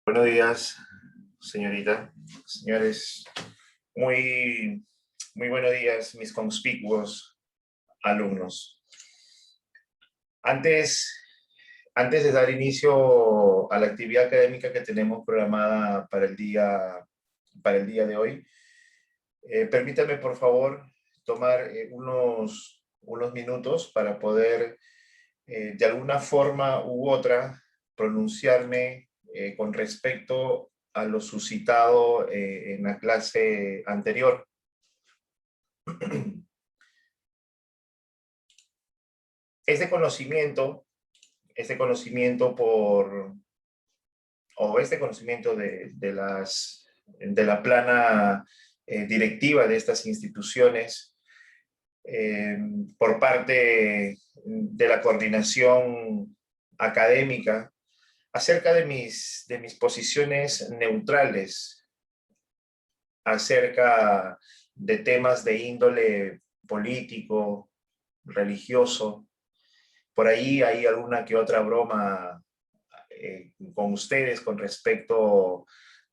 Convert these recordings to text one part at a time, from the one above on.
Buenos días, señorita, señores. Muy buenos días, mis conspicuos alumnos. Antes, antes de dar inicio a la actividad académica que tenemos programada para el día de hoy, permítame, por favor, tomar unos minutos para poder, de alguna forma u otra, pronunciarme con respecto a lo suscitado en la clase anterior. Este conocimiento, este conocimiento por, o este conocimiento de la plana directiva de estas instituciones, por parte de la coordinación académica, acerca de mis posiciones neutrales, acerca de temas de índole político, religioso. Por ahí hay alguna que otra broma con ustedes con respecto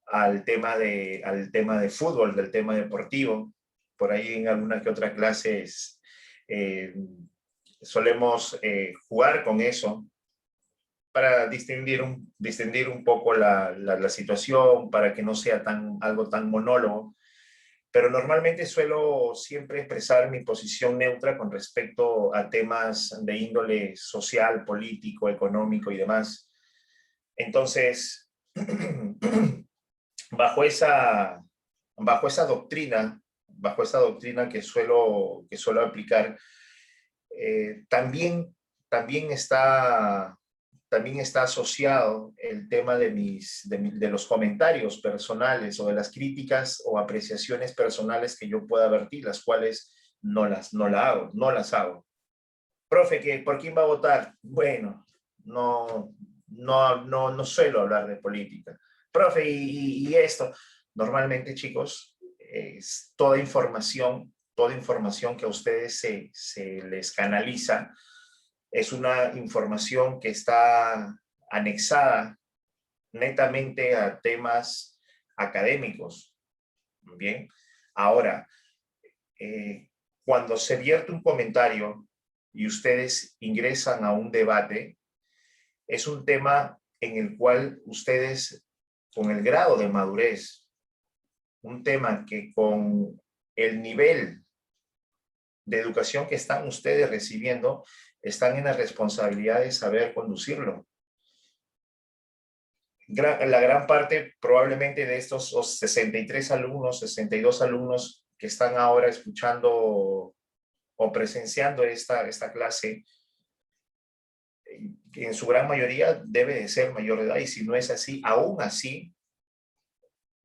al tema de fútbol, del tema deportivo. Por ahí en alguna que otra clase eh, solemos jugar con eso para distender un poco la situación, para que no sea algo tan monólogo. Pero normalmente suelo siempre expresar mi posición neutra con respecto a temas de índole social, político, económico y demás. Entonces, bajo esa, bajo esa doctrina que suelo aplicar, también está también está asociado el tema de los comentarios personales o de las críticas o apreciaciones personales que yo pueda vertir, las cuales no las hago. Profe, ¿por quién va a votar? Bueno, no suelo hablar de política. Profe, y esto, normalmente, chicos, es toda información que a ustedes se les canaliza, es una información que está anexada netamente a temas académicos. Bien, ahora, cuando se vierte un comentario y ustedes ingresan a un debate, es un tema en el cual ustedes, con el grado de madurez, un tema que con el nivel de educación que están ustedes recibiendo, están en la responsabilidad de saber conducirlo. La gran parte probablemente de estos 63 alumnos, 62 alumnos que están ahora escuchando o presenciando esta clase, que en su gran mayoría debe de ser mayor de edad, y si no es así, aún así,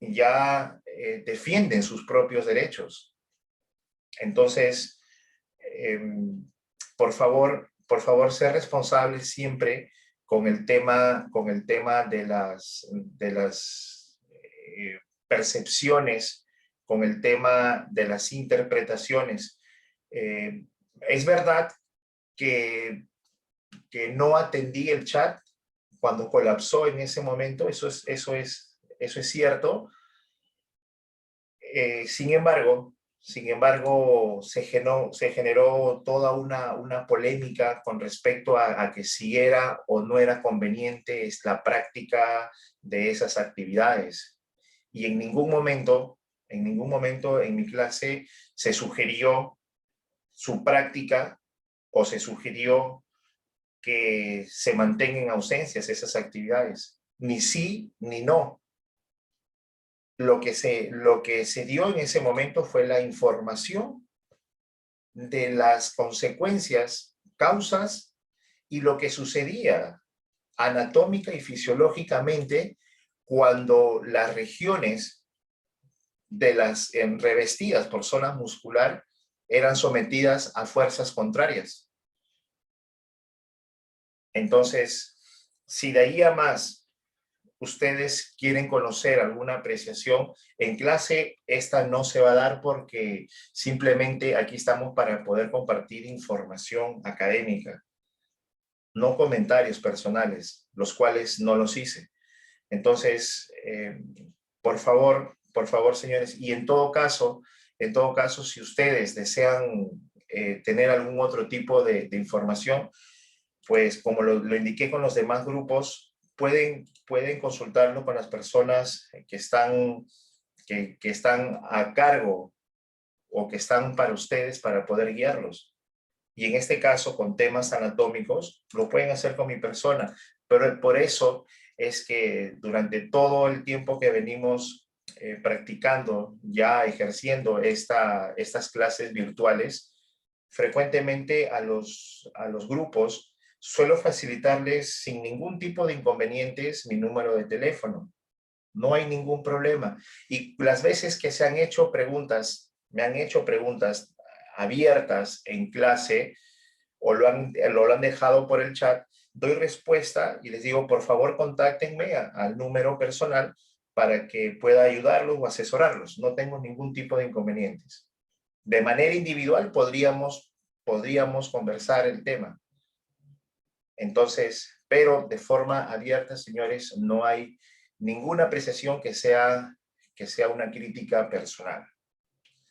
ya defienden sus propios derechos. Entonces, por favor, ser responsables siempre con el tema de las percepciones, con el tema de las interpretaciones. Es verdad que no atendí el chat cuando colapsó en ese momento, eso es cierto. Sin embargo, se generó toda una polémica con respecto a que si era o no era conveniente la práctica de esas actividades. Y en ningún momento en mi clase se sugirió su práctica o se sugirió que se mantengan ausencias esas actividades. Ni sí ni no. Lo que se dio en ese momento fue la información de las consecuencias, causas y lo que sucedía anatómica y fisiológicamente cuando las regiones de las revestidas por zona muscular eran sometidas a fuerzas contrarias. Entonces, si de ahí a más ustedes quieren conocer alguna apreciación, en clase esta no se va a dar porque simplemente aquí estamos para poder compartir información académica, no comentarios personales, los cuales no los hice. Entonces, por favor, señores, y en todo caso, si ustedes desean tener algún otro tipo de información, pues como lo indiqué con los demás grupos, pueden consultarlo con las personas que están a cargo o que están para ustedes para poder guiarlos. Y en este caso, con temas anatómicos, lo pueden hacer con mi persona. Pero por eso es que durante todo el tiempo que venimos practicando, ya ejerciendo estas clases virtuales, frecuentemente a los grupos suelo facilitarles sin ningún tipo de inconvenientes mi número de teléfono. No hay ningún problema. Y las veces que se han hecho preguntas, me han hecho preguntas abiertas en clase o lo han dejado por el chat, doy respuesta y les digo, por favor, contáctenme al número personal para que pueda ayudarlos o asesorarlos. No tengo ningún tipo de inconvenientes. De manera individual podríamos conversar el tema. Entonces, pero de forma abierta, señores, no hay ninguna apreciación que sea una crítica personal.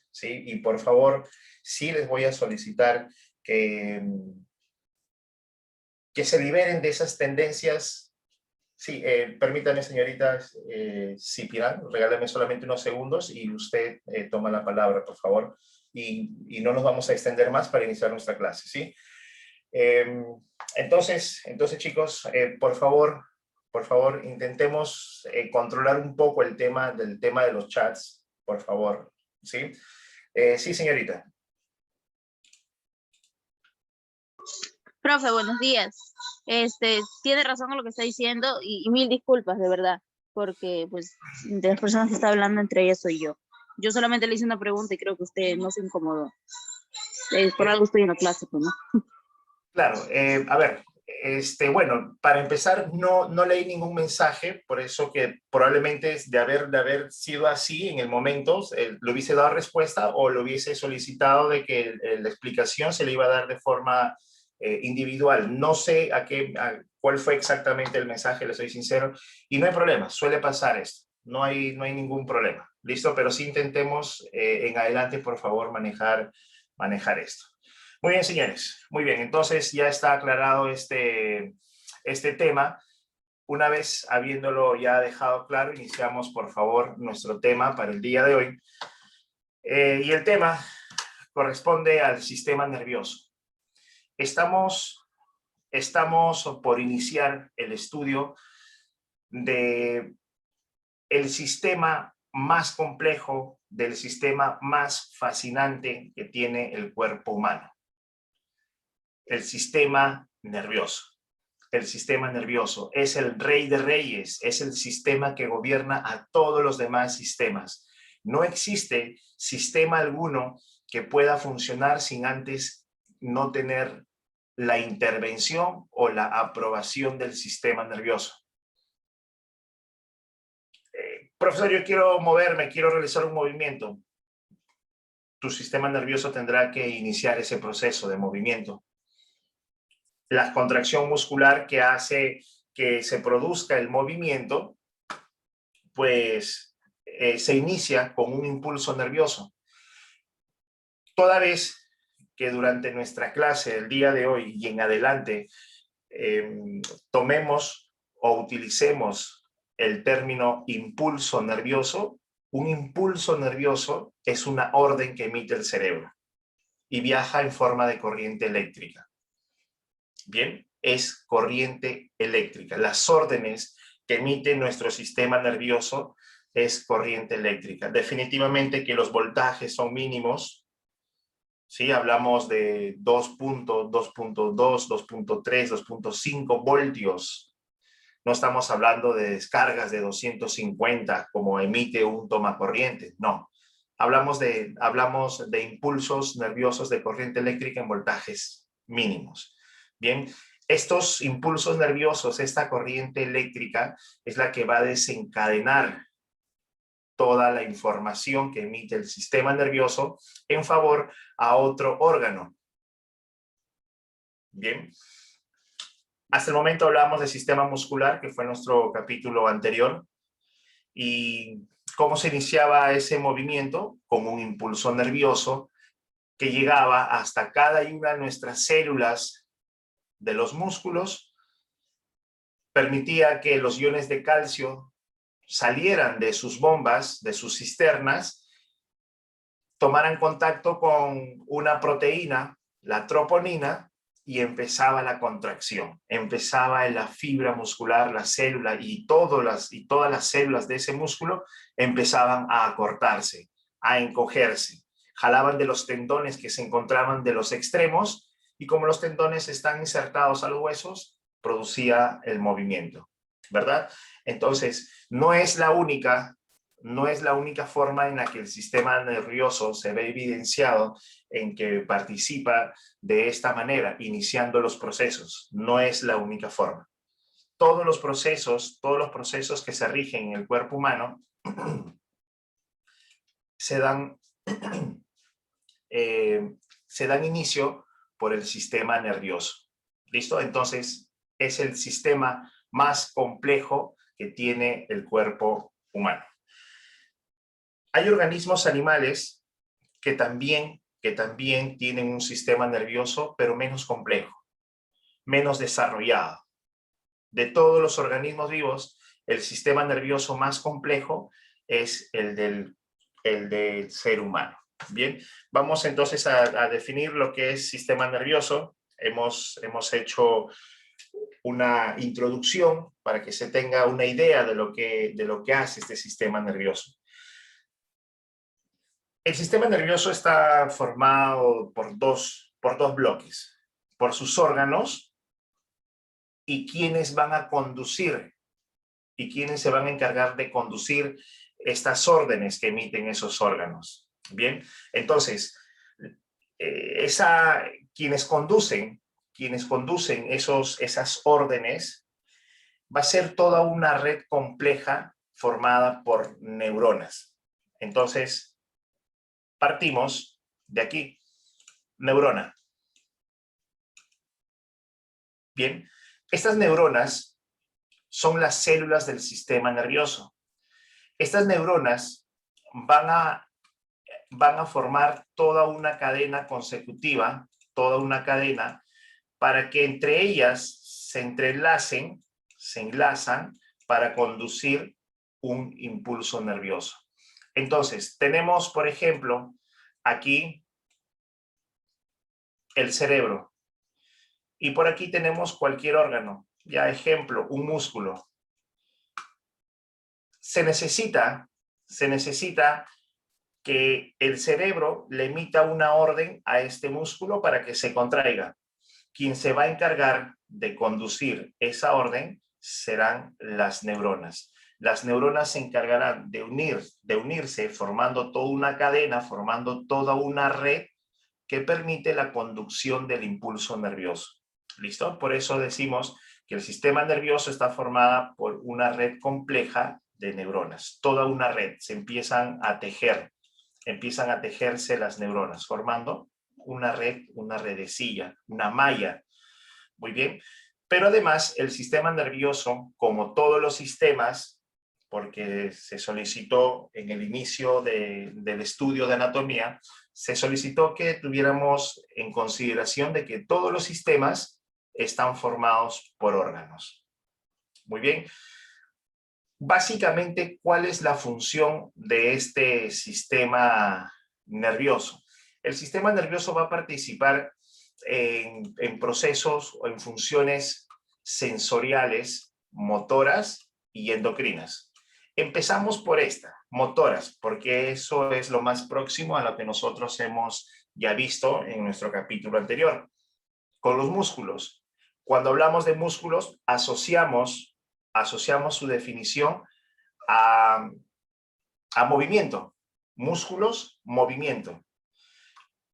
¿Sí? Y por favor, sí les voy a solicitar que se liberen de esas tendencias. Sí, permítame, señorita Cipirán, regálame solamente unos segundos y usted toma la palabra, por favor. Y no nos vamos a extender más para iniciar nuestra clase, ¿sí? Entonces, chicos, por favor, intentemos controlar un poco el tema de los chats, por favor, ¿sí? Sí, señorita. Profe, buenos días. Tiene razón en lo que está diciendo y mil disculpas, de verdad, porque pues de las personas que está hablando entre ellas soy yo. Yo solamente le hice una pregunta y creo que usted no se incomodó. Por algo estoy en la clase, pues, ¿no? Claro, a ver, bueno, para empezar, no leí ningún mensaje, por eso que probablemente de haber sido así en el momento, le hubiese dado respuesta o lo hubiese solicitado de que la explicación se le iba a dar de forma individual. No sé cuál fue exactamente el mensaje, le soy sincero, y no hay problema, suele pasar esto, no hay ningún problema, ¿listo? Pero sí intentemos en adelante, por favor, manejar esto. Muy bien, señores. Muy bien. Entonces ya está aclarado este tema. Una vez habiéndolo ya dejado claro, iniciamos, por favor, nuestro tema para el día de hoy. Y el tema corresponde al sistema nervioso. Estamos por iniciar el estudio de el sistema más complejo, del sistema más fascinante que tiene el cuerpo humano. El sistema nervioso. El sistema nervioso es el rey de reyes, es el sistema que gobierna a todos los demás sistemas. No existe sistema alguno que pueda funcionar sin antes no tener la intervención o la aprobación del sistema nervioso. Profesor, yo quiero moverme, quiero realizar un movimiento. Tu sistema nervioso tendrá que iniciar ese proceso de movimiento. La contracción muscular que hace que se produzca el movimiento, pues se inicia con un impulso nervioso. Toda vez que durante nuestra clase el día de hoy y en adelante tomemos o utilicemos el término impulso nervioso, un impulso nervioso es una orden que emite el cerebro y viaja en forma de corriente eléctrica. Bien, es corriente eléctrica. Las órdenes que emite nuestro sistema nervioso es corriente eléctrica. Definitivamente que los voltajes son mínimos. ¿Sí? Hablamos de 2.2, 2.3, 2.5 voltios. No estamos hablando de descargas de 250 como emite un tomacorriente, no. Hablamos de impulsos nerviosos de corriente eléctrica en voltajes mínimos. Bien, estos impulsos nerviosos, esta corriente eléctrica es la que va a desencadenar toda la información que emite el sistema nervioso en favor a otro órgano. Bien. Hasta el momento hablamos del sistema muscular, que fue nuestro capítulo anterior, y cómo se iniciaba ese movimiento con un impulso nervioso que llegaba hasta cada una de nuestras células de los músculos, permitía que los iones de calcio salieran de sus bombas, de sus cisternas, tomaran contacto con una proteína, la troponina, y empezaba la contracción, empezaba la fibra muscular, la célula y todas las células de ese músculo empezaban a acortarse, a encogerse, jalaban de los tendones que se encontraban de los extremos y como los tendones están insertados a los huesos, producía el movimiento, ¿verdad? Entonces, no es la única forma en la que el sistema nervioso se ve evidenciado en que participa de esta manera, iniciando los procesos. No es la única forma. Todos los procesos que se rigen en el cuerpo humano se dan inicio por el sistema nervioso. ¿Listo? Entonces, es el sistema más complejo que tiene el cuerpo humano. Hay organismos animales que también tienen un sistema nervioso, pero menos complejo, menos desarrollado. De todos los organismos vivos, el sistema nervioso más complejo es el del ser humano. Bien, vamos entonces a definir lo que es sistema nervioso. Hemos hecho una introducción para que se tenga una idea de lo que hace este sistema nervioso. El sistema nervioso está formado por dos bloques, por sus órganos y quienes van a conducir y quienes se van a encargar de conducir estas órdenes que emiten esos órganos. Bien, entonces, quienes conducen esas órdenes va a ser toda una red compleja formada por neuronas. Entonces, partimos de aquí. Neurona. Bien, estas neuronas son las células del sistema nervioso. Estas neuronas van a formar toda una cadena consecutiva, toda una cadena, para que entre ellas se enlazan para conducir un impulso nervioso. Entonces, tenemos, por ejemplo, aquí el cerebro. Y por aquí tenemos cualquier órgano. Ya ejemplo, un músculo. Se necesita que el cerebro le emita una orden a este músculo para que se contraiga. Quien se va a encargar de conducir esa orden serán las neuronas. Las neuronas se encargarán de unirse, formando toda una cadena, formando toda una red que permite la conducción del impulso nervioso. ¿Listo? Por eso decimos que el sistema nervioso está formada por una red compleja de neuronas. Toda una red, se empiezan a tejerse las neuronas, formando una red, una redecilla, una malla. Muy bien. Pero además, el sistema nervioso, como todos los sistemas, porque se solicitó en el inicio del estudio de anatomía, se solicitó que tuviéramos en consideración de que todos los sistemas están formados por órganos. Muy bien. Básicamente, ¿cuál es la función de este sistema nervioso? El sistema nervioso va a participar en procesos o en funciones sensoriales, motoras y endocrinas. Empezamos por esta, motoras, porque eso es lo más próximo a lo que nosotros hemos ya visto en nuestro capítulo anterior. Con los músculos. Cuando hablamos de músculos, asociamos su definición a movimiento. Músculos, movimiento.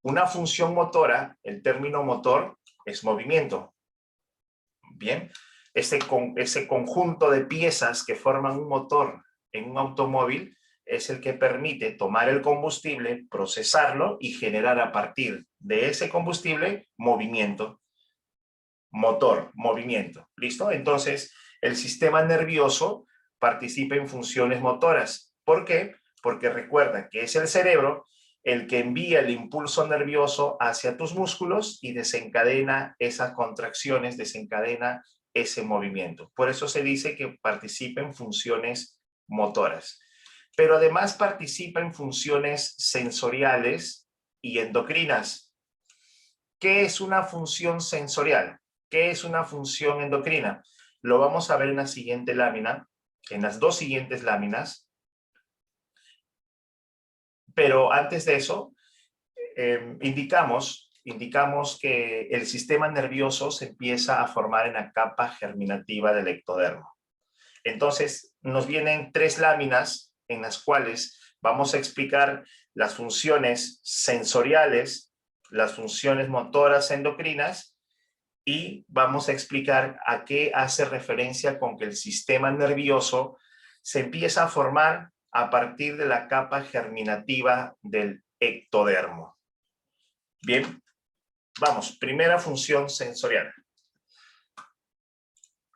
Una función motora, el término motor, es movimiento. Bien, ese conjunto de piezas que forman un motor en un automóvil es el que permite tomar el combustible, procesarlo y generar a partir de ese combustible movimiento. motor, movimiento. ¿Listo? Entonces, el sistema nervioso participa en funciones motoras. ¿Por qué? Porque recuerda que es el cerebro el que envía el impulso nervioso hacia tus músculos y desencadena esas contracciones, desencadena ese movimiento. Por eso se dice que participa en funciones motoras. Pero además participa en funciones sensoriales y endocrinas. ¿Qué es una función sensorial? ¿Qué es una función endocrina? Lo vamos a ver en la siguiente lámina, en las dos siguientes láminas. Pero antes de eso, indicamos que el sistema nervioso se empieza a formar en la capa germinativa del ectodermo. Entonces, nos vienen 3 láminas en las cuales vamos a explicar las funciones sensoriales, las funciones motoras endocrinas, y vamos a explicar a qué hace referencia con que el sistema nervioso se empieza a formar a partir de la capa germinativa del ectodermo. Bien, vamos, primera función sensorial.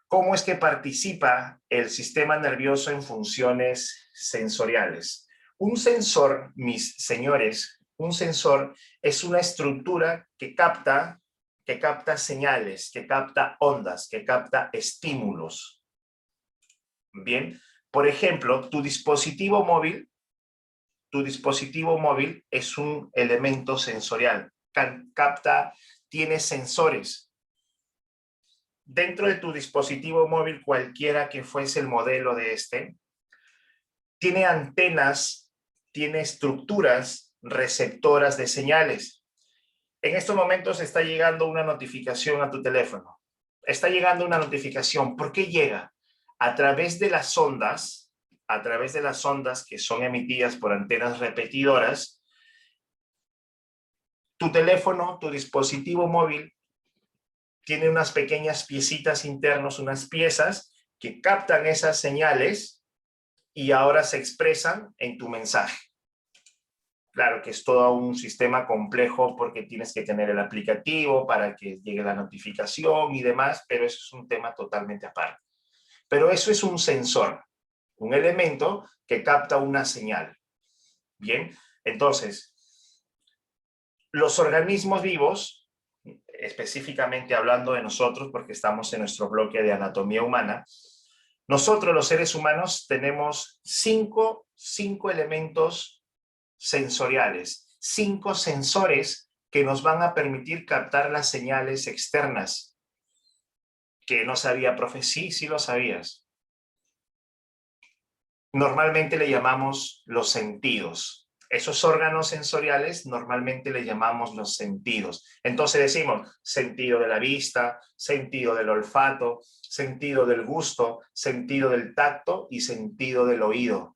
¿Cómo es que participa el sistema nervioso en funciones sensoriales? Un sensor, mis señores, un sensor es una estructura que capta señales, que capta ondas, que capta estímulos. Bien, por ejemplo, tu dispositivo móvil es un elemento sensorial, tiene sensores. Dentro de tu dispositivo móvil, cualquiera que fuese el modelo de tiene antenas, tiene estructuras receptoras de señales. En estos momentos está llegando una notificación a tu teléfono. Está llegando una notificación. ¿Por qué llega? A través de las ondas que son emitidas por antenas repetidoras, tu teléfono, tu dispositivo móvil, tiene unas pequeñas piecitas internas, unas piezas que captan esas señales y ahora se expresan en tu mensaje. Claro que es todo un sistema complejo porque tienes que tener el aplicativo para que llegue la notificación y demás, pero eso es un tema totalmente aparte. Pero eso es un sensor, un elemento que capta una señal. Bien, entonces, los organismos vivos, específicamente hablando de nosotros, porque estamos en nuestro bloque de anatomía humana, nosotros los seres humanos tenemos cinco elementos sensoriales, 5 sensores que nos van a permitir captar las señales externas. Que no sabía, profe, sí lo sabías. Normalmente le llamamos los sentidos. Esos órganos sensoriales normalmente le llamamos los sentidos. Entonces decimos sentido de la vista, sentido del olfato, sentido del gusto, sentido del tacto y sentido del oído.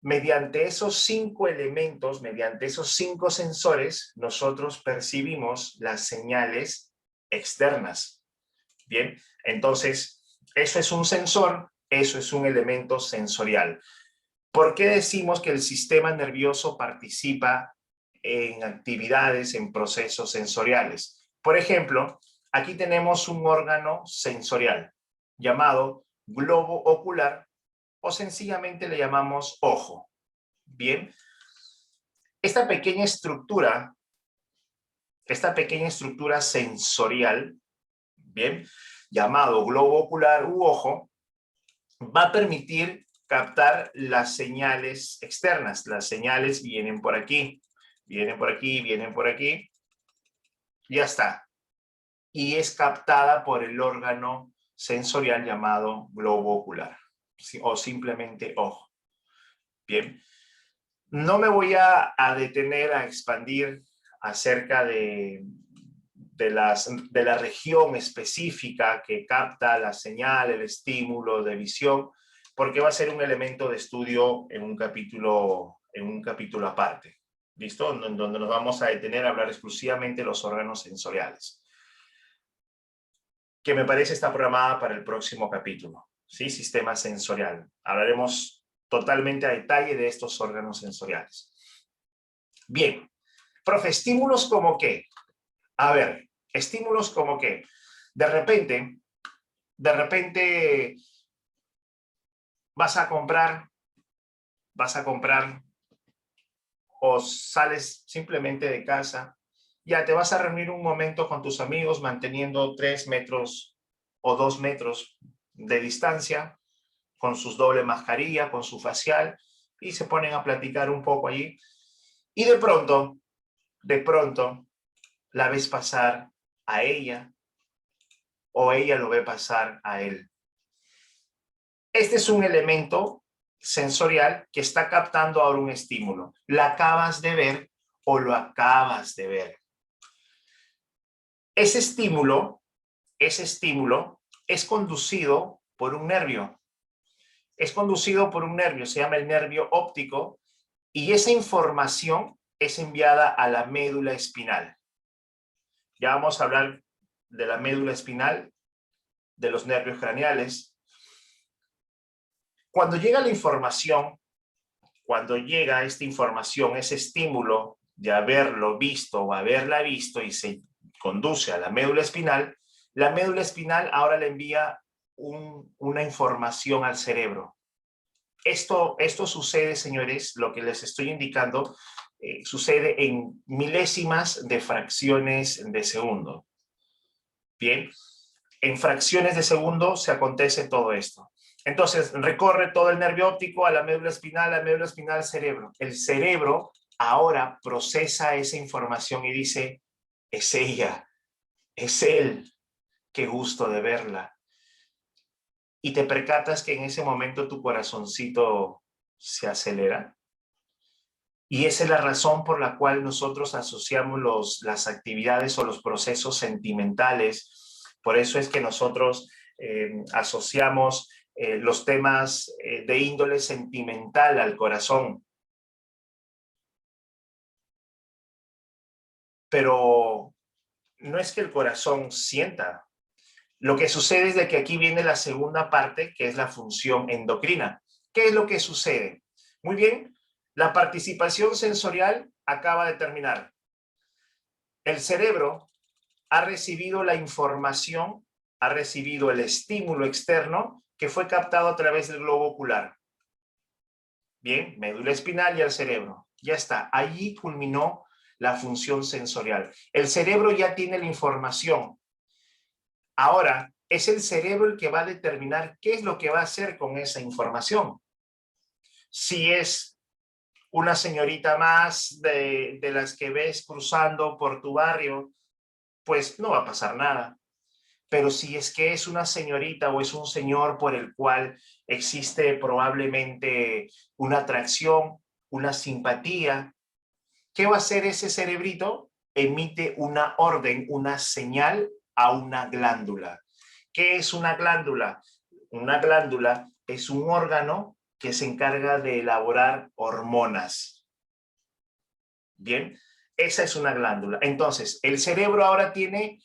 Mediante esos 5 elementos, mediante esos 5 sensores, nosotros percibimos las señales externas. Bien, entonces eso es un sensor, eso es un elemento sensorial. ¿Por qué decimos que el sistema nervioso participa en actividades, en procesos sensoriales? Por ejemplo, aquí tenemos un órgano sensorial llamado globo ocular o sencillamente le llamamos ojo. Bien, esta pequeña estructura sensorial, bien, llamado globo ocular u ojo, va a permitir captar las señales externas. Las señales vienen por aquí, vienen por aquí, vienen por aquí. Ya está. Y es captada por el órgano sensorial llamado globo ocular o simplemente ojo. Bien. No me voy a detener a expandir acerca de la región específica que capta la señal, el estímulo de visión, porque va a ser un elemento de estudio en un capítulo aparte. ¿Listo? Donde nos vamos a detener a hablar exclusivamente de los órganos sensoriales. Que me parece está programada para el próximo capítulo. ¿Sí? Sistema sensorial. Hablaremos totalmente a detalle de estos órganos sensoriales. Bien. Profe, ¿estímulos como qué? A ver, estímulos como qué. De repente vas a comprar o sales simplemente de casa, ya te vas a reunir un momento con tus amigos manteniendo 3 metros o 2 metros de distancia, con sus doble mascarilla, con su facial, y se ponen a platicar un poco allí. Y de pronto, la ves pasar a ella o ella lo ve pasar a él. Este es un elemento sensorial que está captando ahora un estímulo. La acabas de ver o lo acabas de ver. Ese estímulo es conducido por un nervio. Es conducido por un nervio, se llama el nervio óptico, y esa información es enviada a la médula espinal. Ya vamos a hablar de la médula espinal, de los nervios craneales. Cuando llega la información, cuando llega esta información, ese estímulo de haberlo visto o haberla visto y se conduce a la médula espinal ahora le envía una información al cerebro. Esto sucede, señores, lo que les estoy indicando, sucede en milésimas de fracciones de segundo. Bien, en fracciones de segundo se acontece todo esto. Entonces, recorre todo el nervio óptico a la médula espinal al cerebro. El cerebro ahora procesa esa información y dice, es ella, es él, qué gusto de verla. Y te percatas que en ese momento tu corazoncito se acelera. Y esa es la razón por la cual nosotros asociamos las actividades o los procesos sentimentales. Por eso es que nosotros asociamos los temas de índole sentimental al corazón. Pero no es que el corazón sienta. Lo que sucede es de que aquí viene la segunda parte, que es la función endocrina. ¿Qué es lo que sucede? Muy bien, la participación sensorial acaba de terminar. El cerebro ha recibido la información, ha recibido el estímulo externo que fue captado a través del globo ocular. Bien, médula espinal y al cerebro. Ya está, allí culminó la función sensorial. El cerebro ya tiene la información. Ahora, es el cerebro el que va a determinar qué es lo que va a hacer con esa información. Si es una señorita más de las que ves cruzando por tu barrio, pues no va a pasar nada. Pero si es que es una señorita o es un señor por el cual existe probablemente una atracción, una simpatía, ¿qué va a hacer ese cerebrito? Emite una orden, una señal a una glándula. ¿Qué es una glándula? Una glándula es un órgano que se encarga de elaborar hormonas. Bien, esa es una glándula. Entonces, el cerebro ahora tiene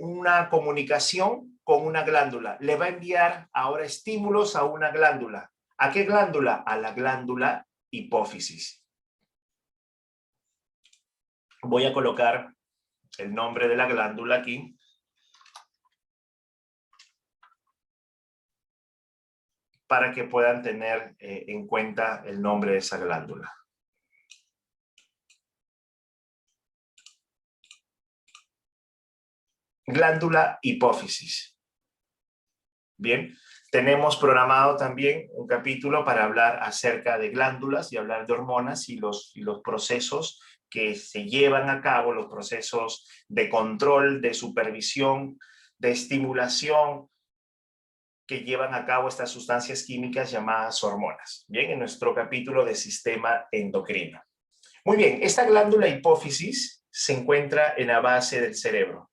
una comunicación con una glándula. Le va a enviar ahora estímulos a una glándula. ¿A qué glándula? A la glándula hipófisis. Voy a colocar el nombre de la glándula aquí. Para que puedan tener en cuenta el nombre de esa glándula. Glándula hipófisis. Bien, tenemos programado también un capítulo para hablar acerca de glándulas y hablar de hormonas y los procesos que se llevan a cabo, los procesos de control, de supervisión, de estimulación que llevan a cabo estas sustancias químicas llamadas hormonas. Bien, en nuestro capítulo de sistema endocrino. Muy bien, esta glándula hipófisis se encuentra en la base del cerebro.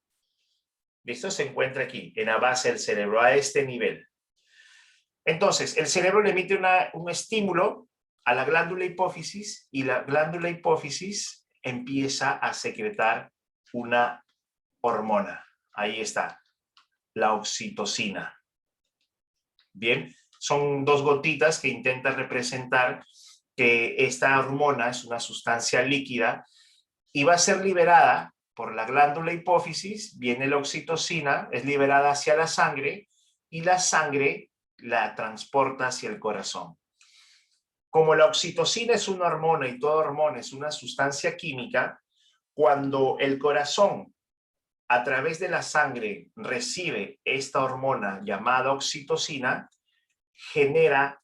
¿Listo? Se encuentra aquí, en la base del cerebro, a este nivel. Entonces, el cerebro le emite un estímulo a la glándula hipófisis y la glándula hipófisis empieza a secretar una hormona. Ahí está, la oxitocina. Bien, son 2 gotitas que intentan representar que esta hormona es una sustancia líquida y va a ser liberada por la glándula hipófisis, viene la oxitocina, es liberada hacia la sangre y la sangre la transporta hacia el corazón. Como la oxitocina es una hormona y toda hormona es una sustancia química, cuando el corazón a través de la sangre recibe esta hormona llamada oxitocina, genera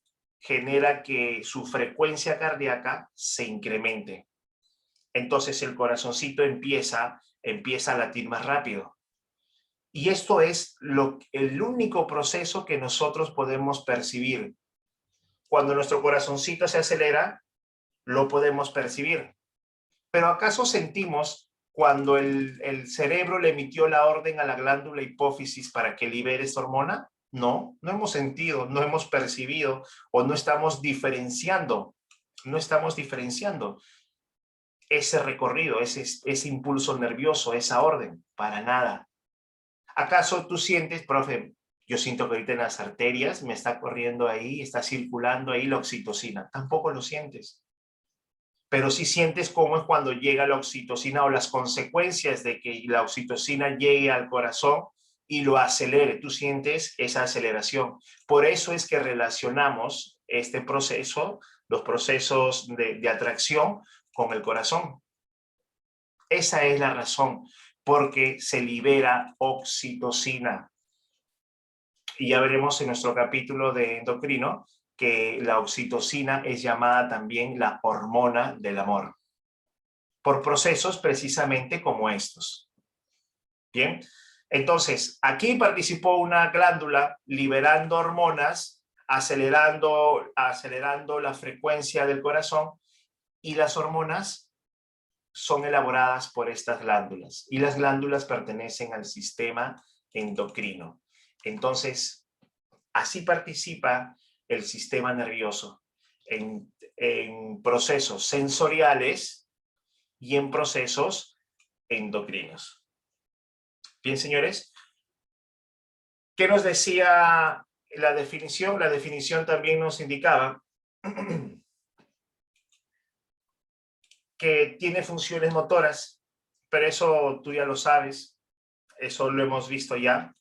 que su frecuencia cardíaca se incremente. Entonces el corazoncito empieza a latir más rápido. Y esto es el único proceso que nosotros podemos percibir. Cuando nuestro corazoncito se acelera, lo podemos percibir. Pero ¿acaso sentimos cuando el cerebro le emitió la orden a la glándula hipófisis para que libere esa hormona? No, no hemos sentido, no hemos percibido o no estamos diferenciando. No estamos diferenciando ese recorrido, ese impulso nervioso, esa orden, para nada. ¿Acaso tú sientes, profe, yo siento que ahorita en las arterias me está corriendo ahí, está circulando ahí la oxitocina? Tampoco lo sientes. Pero sí sientes cómo es cuando llega la oxitocina o las consecuencias de que la oxitocina llegue al corazón y lo acelere. Tú sientes esa aceleración. Por eso es que relacionamos este proceso, los procesos de atracción con el corazón. Esa es la razón, porque se libera oxitocina. Y ya veremos en nuestro capítulo de endocrino que la oxitocina es llamada también la hormona del amor, por procesos precisamente como estos. Bien, entonces aquí participó una glándula liberando hormonas, acelerando la frecuencia del corazón, y las hormonas son elaboradas por estas glándulas, y las glándulas pertenecen al sistema endocrino. Entonces, así participa el sistema nervioso en procesos sensoriales y en procesos endocrinos. Bien, señores, ¿qué nos decía la definición? La definición también nos indicaba que tiene funciones motoras, pero eso tú ya lo sabes, eso lo hemos visto ya.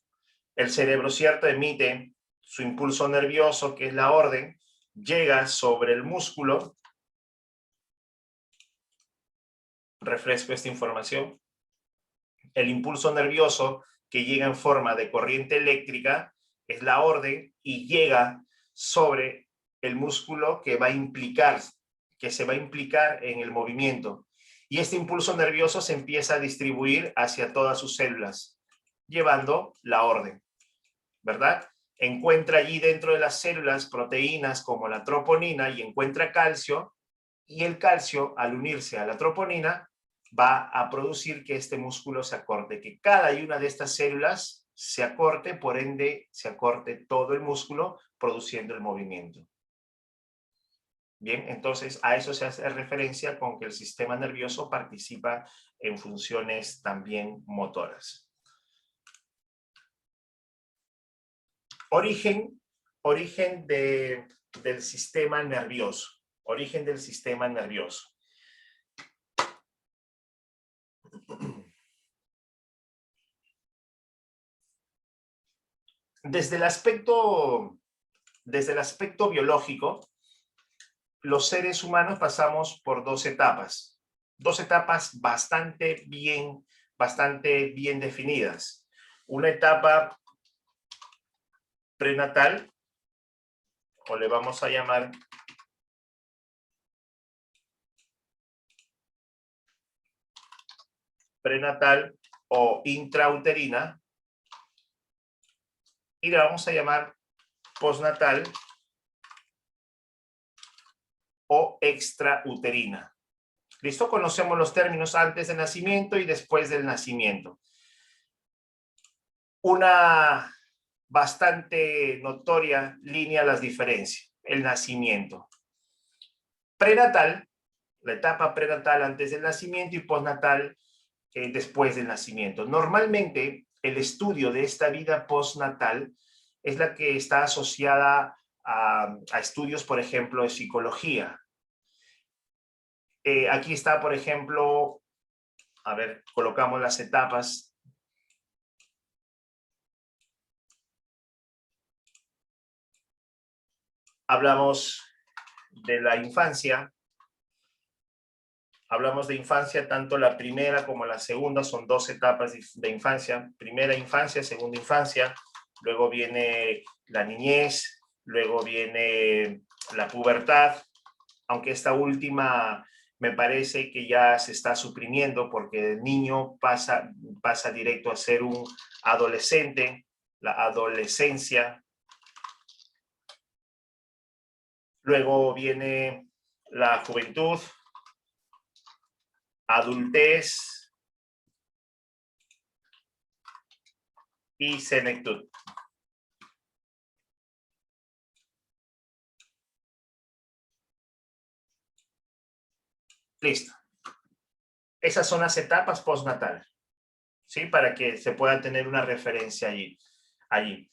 El cerebro, ¿cierto?, emite su impulso nervioso, que es la orden, llega sobre el músculo. Refresco esta información. El impulso nervioso que llega en forma de corriente eléctrica es la orden y llega sobre el músculo que se va a implicar en el movimiento. Y este impulso nervioso se empieza a distribuir hacia todas sus células, llevando la orden, ¿verdad? Encuentra allí dentro de las células proteínas como la troponina y encuentra calcio, y el calcio, al unirse a la troponina, va a producir que este músculo se acorte, que cada una de estas células se acorte, por ende se acorte todo el músculo, produciendo el movimiento. Bien, entonces a eso se hace referencia con que el sistema nervioso participa en funciones también motoras. Origen del sistema nervioso. Origen del sistema nervioso. Desde el aspecto biológico, los seres humanos pasamos por dos etapas bastante bien definidas. Una etapa prenatal, o le vamos a llamar prenatal o intrauterina, y la vamos a llamar postnatal o extrauterina. ¿Listo? Conocemos los términos antes del nacimiento y después del nacimiento. Una bastante notoria línea las diferencia. El nacimiento. Prenatal, la etapa prenatal antes del nacimiento, y postnatal después del nacimiento. Normalmente, el estudio de esta vida postnatal es la que está asociada a estudios, por ejemplo, de psicología. Aquí está, por ejemplo, A ver, colocamos las etapas. Hablamos de la infancia. Hablamos de infancia, tanto la primera como la segunda, son 2 etapas de infancia. Primera infancia, segunda infancia, luego viene la niñez, luego viene la pubertad, aunque esta última me parece que ya se está suprimiendo porque el niño pasa directo a ser un adolescente, la adolescencia. Luego viene la juventud, adultez y senectud. Listo. Esas son las etapas postnatal, ¿sí? Para que se pueda tener una referencia allí.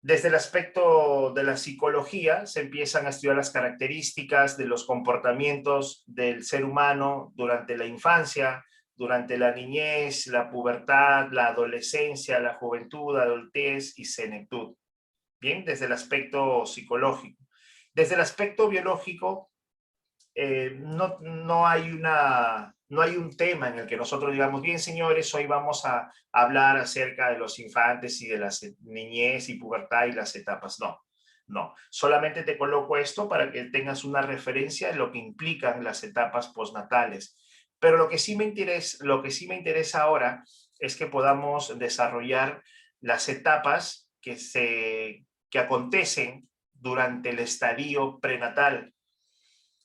Desde el aspecto de la psicología, se empiezan a estudiar las características de los comportamientos del ser humano durante la infancia, durante la niñez, la pubertad, la adolescencia, la juventud, adultez y senectud. Bien, desde el aspecto psicológico. Desde el aspecto biológico, no hay un tema en el que nosotros digamos, bien señores, hoy vamos a hablar acerca de los infantes y de la niñez y pubertad y las etapas. No. Solamente te coloco esto para que tengas una referencia de lo que implican las etapas postnatales. Pero lo que sí me interesa ahora es que podamos desarrollar las etapas que acontecen durante el estadio prenatal.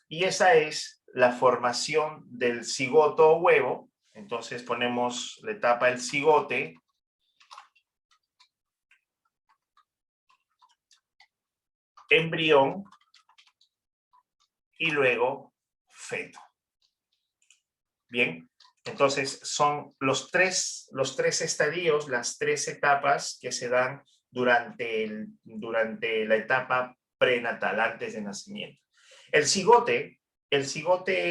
Y esa es la formación del cigoto o huevo. Entonces ponemos la etapa del cigote, embrión y luego feto. Bien, entonces son los tres estadios, las 3 etapas que se dan durante la etapa prenatal, antes de nacimiento. El cigote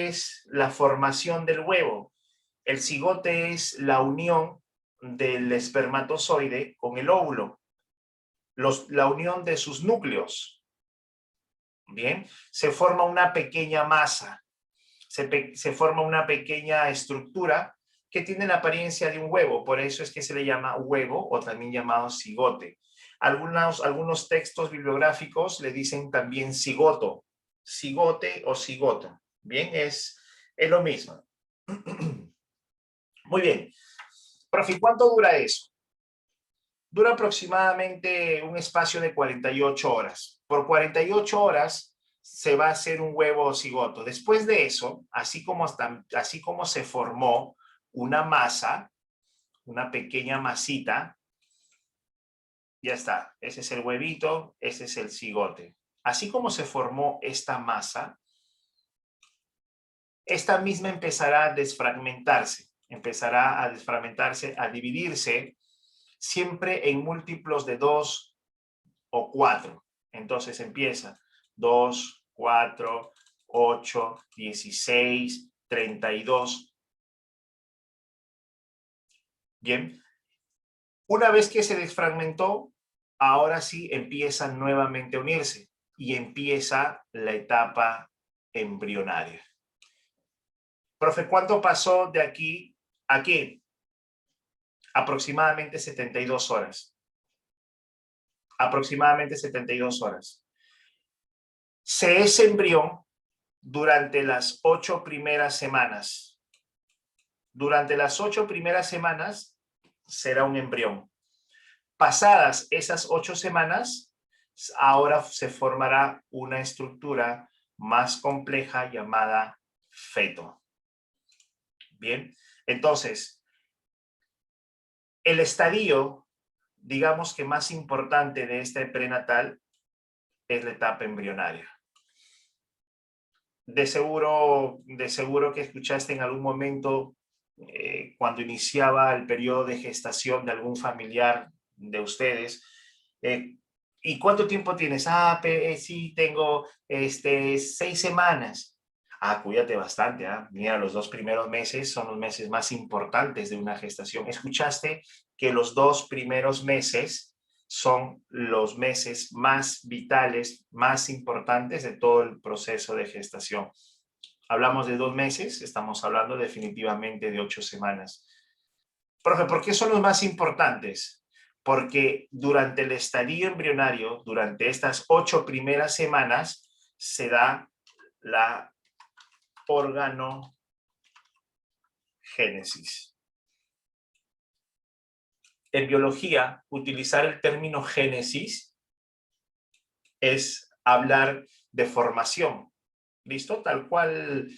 es la formación del huevo. El cigote es la unión del espermatozoide con el óvulo, la unión de sus núcleos. Bien, se forma una pequeña masa, se forma una pequeña estructura que tiene la apariencia de un huevo, por eso es que se le llama huevo o también llamado cigote. Algunos textos bibliográficos le dicen también cigoto, cigote o cigoto. Bien, es lo mismo. Muy bien. Profe, ¿cuánto dura eso? Dura aproximadamente un espacio de 48 horas. Por 48 horas se va a hacer un huevo cigoto. Después de eso, así como se formó una masa, una pequeña masita, ya está. Ese es el huevito, ese es el cigote. Así como se formó esta masa, esta misma empezará a desfragmentarse, a dividirse, siempre en múltiplos de 2 o 4. Entonces empieza 2, 4, 8, 16, 32. Bien. Una vez que se desfragmentó, ahora sí empiezan nuevamente a unirse y empieza la etapa embrionaria. Profe, ¿cuánto pasó de aquí a aquí? Aproximadamente 72 horas. Aproximadamente 72 horas. Se es embrión durante las 8 primeras semanas. Durante las 8 primeras semanas será un embrión. Pasadas esas 8 semanas, ahora se formará una estructura más compleja llamada feto. Bien, entonces, el estadio, digamos que más importante de este prenatal es la etapa embrionaria. De seguro que escuchaste en algún momento cuando iniciaba el periodo de gestación de algún familiar de ustedes. ¿Y cuánto tiempo tienes? Sí, tengo 6 semanas. Cuídate bastante, ¿ah? Mira, los 2 primeros meses son los meses más importantes de una gestación. ¿Escuchaste que los 2 primeros meses son los meses más vitales, más importantes de todo el proceso de gestación? Hablamos de 2 meses, estamos hablando definitivamente de 8 semanas. Profe, ¿por qué son los más importantes? Porque durante el estadio embrionario, durante estas 8 primeras semanas, se da la organogénesis. En biología, utilizar el término génesis es hablar de formación. ¿Listo? Tal cual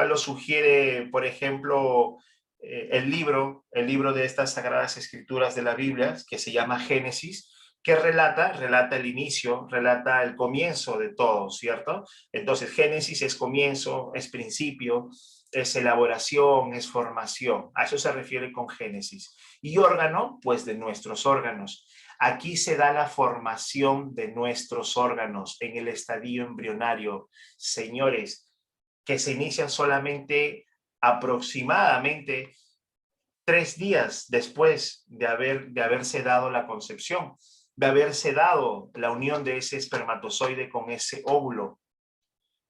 lo sugiere, por ejemplo, el libro de estas Sagradas Escrituras de la Biblia, que se llama Génesis, que relata el inicio, relata el comienzo de todo, ¿cierto? Entonces, Génesis es comienzo, es principio, es elaboración, es formación. A eso se refiere con Génesis. Y órgano, pues de nuestros órganos. Aquí se da la formación de nuestros órganos en el estadio embrionario, señores, que se inician solamente aproximadamente 3 días después de haberse dado la concepción, de haberse dado la unión de ese espermatozoide con ese óvulo.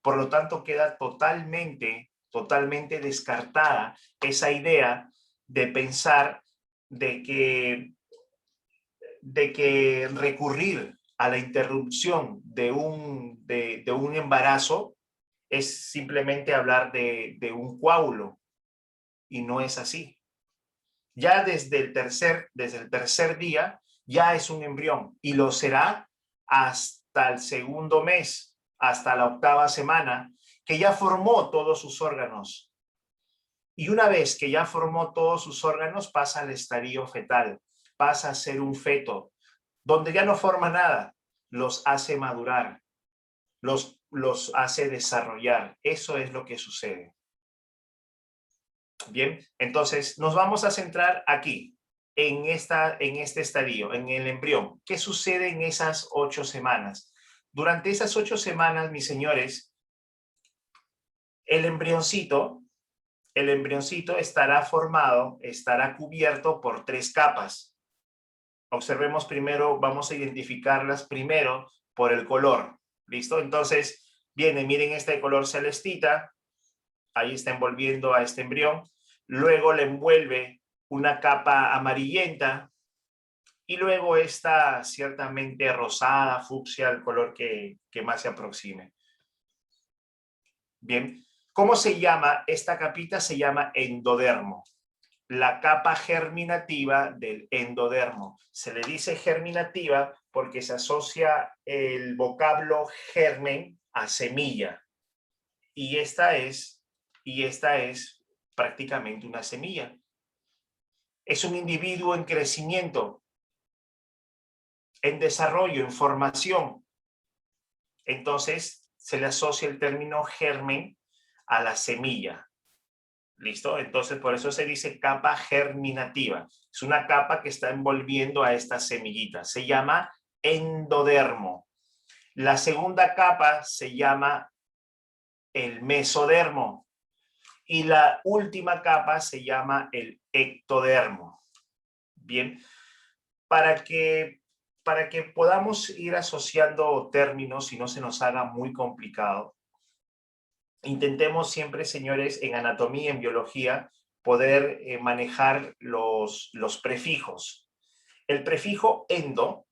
Por lo tanto, queda totalmente descartada esa idea de pensar de que recurrir a la interrupción de un embarazo es simplemente hablar de un coágulo, y no es así. Ya desde el tercer día ya es un embrión, y lo será hasta el segundo mes, hasta la 8ª semana, que ya formó todos sus órganos. Y una vez que ya formó todos sus órganos, pasa al estadio fetal, pasa a ser un feto, donde ya no forma nada, los hace madurar, los hace desarrollar. Eso es lo que sucede. Bien, entonces nos vamos a centrar aquí, en este estadio, en el embrión. ¿Qué sucede en esas 8 semanas? Durante esas 8 semanas, mis señores, el embrioncito estará cubierto por 3 capas. Observemos primero, vamos a identificarlas primero por el color. ¿Listo? Entonces, miren este color celestita, ahí está envolviendo a este embrión. Luego le envuelve una capa amarillenta, y luego esta ciertamente rosada, fucsia, el color que más se aproxime. Bien, ¿cómo se llama? Esta capita se llama endodermo. La capa germinativa del endodermo. Se le dice germinativa porque se asocia el vocablo germen a semilla. Y esta es prácticamente una semilla. Es un individuo en crecimiento, en desarrollo, en formación. Entonces, se le asocia el término germen a la semilla. ¿Listo? Entonces, por eso se dice capa germinativa. Es una capa que está envolviendo a esta semillita. Se llama endodermo. La segunda capa se llama el mesodermo. Y la última capa se llama el ectodermo. Bien, para que podamos ir asociando términos y no se nos haga muy complicado, intentemos siempre, señores, en anatomía, en biología, poder manejar los prefijos. El prefijo endo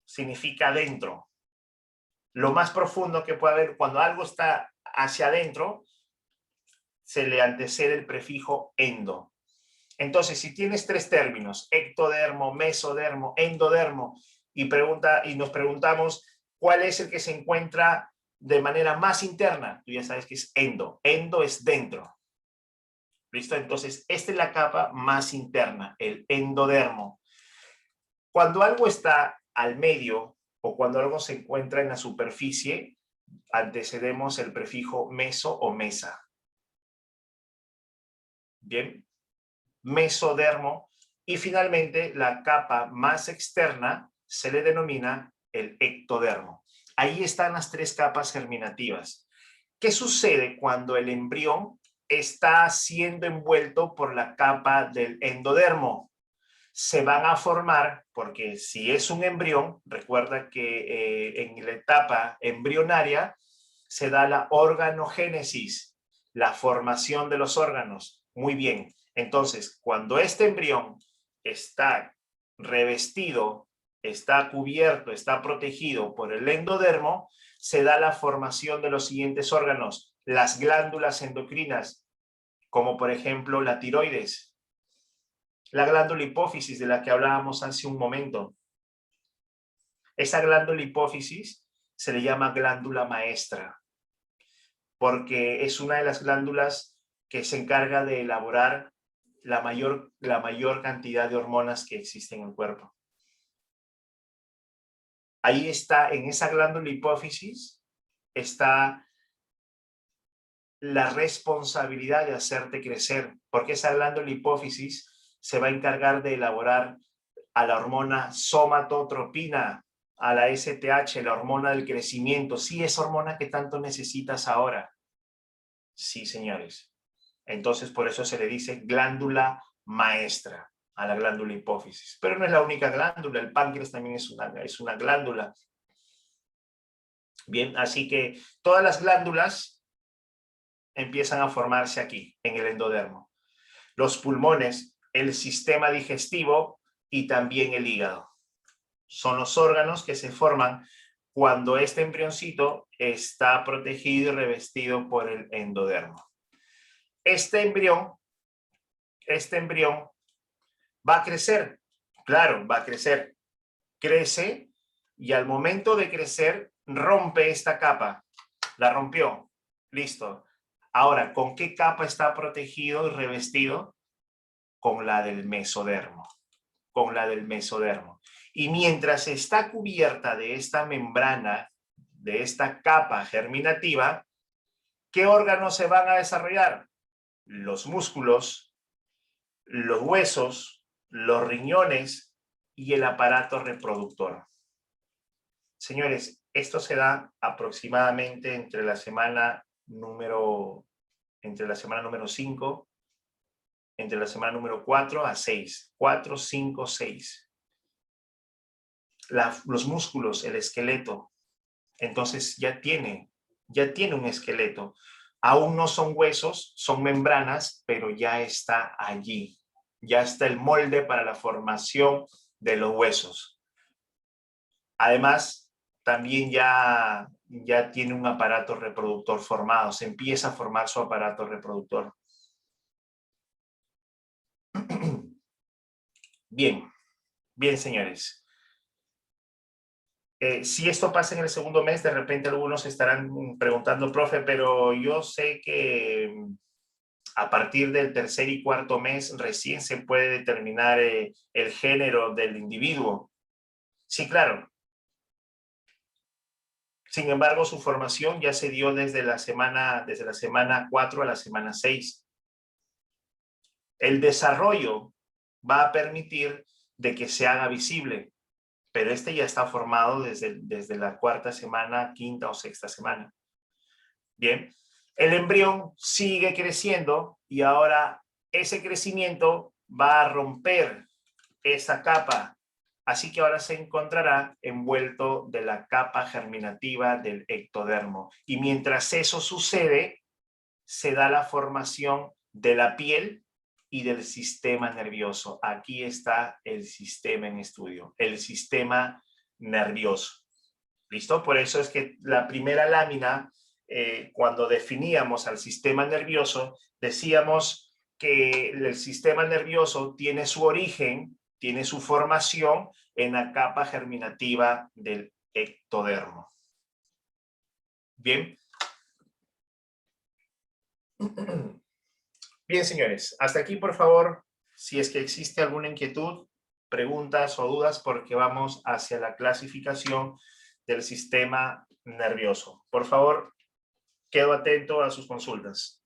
significa dentro. Lo más profundo que puede haber, cuando algo está hacia adentro, se le antecede el prefijo endo. Entonces, si tienes 3 términos, ectodermo, mesodermo, endodermo, y nos preguntamos cuál es el que se encuentra de manera más interna, tú ya sabes que es endo. Endo es dentro. ¿Listo? Entonces, esta es la capa más interna, el endodermo. Cuando algo está al medio o cuando algo se encuentra en la superficie, antecedemos el prefijo meso o mesa. Bien, mesodermo. Y finalmente, la capa más externa se le denomina el ectodermo. Ahí están las 3 capas germinativas. ¿Qué sucede cuando el embrión está siendo envuelto por la capa del endodermo? Se van a formar, porque si es un embrión, recuerda que en la etapa embrionaria se da la organogénesis, la formación de los órganos. Muy bien, entonces cuando este embrión está revestido, está cubierto, está protegido por el endodermo, se da la formación de los siguientes órganos, las glándulas endocrinas, como por ejemplo la tiroides, la glándula hipófisis de la que hablábamos hace un momento. Esa glándula hipófisis se le llama glándula maestra, porque es una de las glándulas que se encarga de elaborar la mayor cantidad de hormonas que existen en el cuerpo. Ahí está, en esa glándula hipófisis, está la responsabilidad de hacerte crecer, porque esa glándula hipófisis se va a encargar de elaborar a la hormona somatotropina, a la STH, la hormona del crecimiento. Sí, esa hormona que tanto necesitas ahora. Sí, señores. Entonces, por eso se le dice glándula maestra a la glándula hipófisis. Pero no es la única glándula, el páncreas también es una glándula. Bien, así que todas las glándulas empiezan a formarse aquí, en el endodermo. Los pulmones, el sistema digestivo y también el hígado. Son los órganos que se forman cuando este embrioncito está protegido y revestido por el endodermo. Este embrión va a crecer. Claro, va a crecer. Crece y al momento de crecer rompe esta capa. La rompió. Listo. Ahora, ¿con qué capa está protegido y revestido? Con la del mesodermo. Con la del mesodermo. Y mientras está cubierta de esta membrana, de esta capa germinativa, ¿qué órganos se van a desarrollar? Los músculos, los huesos, los riñones y el aparato reproductor. Señores, esto se da aproximadamente entre la semana número 5, entre la semana número 4 a 6. 4, 5, 6. Los músculos, el esqueleto. Entonces ya tiene un esqueleto. Aún no son huesos, son membranas, pero ya está allí. Ya está el molde para la formación de los huesos. Además, también ya tiene un aparato reproductor formado. Se empieza a formar su aparato reproductor. Bien, bien, señores. Si esto pasa en el segundo mes, de repente algunos estarán preguntando, profe, pero yo sé que a partir del tercer y cuarto mes recién se puede determinar el género del individuo. Sí, claro. Sin embargo, su formación ya se dio desde la semana 4 a la semana 6. El desarrollo va a permitir de que se haga visible, pero este ya está formado desde la cuarta semana, quinta o sexta semana. Bien, el embrión sigue creciendo y ahora ese crecimiento va a romper esa capa. Así que ahora se encontrará envuelto de la capa germinativa del ectodermo. Y mientras eso sucede, se da la formación de la piel y del sistema nervioso. Aquí está el sistema en estudio, el sistema nervioso. ¿Listo? Por eso es que la primera lámina, cuando definíamos al sistema nervioso, decíamos que el sistema nervioso tiene su origen, tiene su formación en la capa germinativa del ectodermo. Bien. Bien, señores, hasta aquí, por favor, si es que existe alguna inquietud, preguntas o dudas, porque vamos hacia la clasificación del sistema nervioso. Por favor, quedo atento a sus consultas.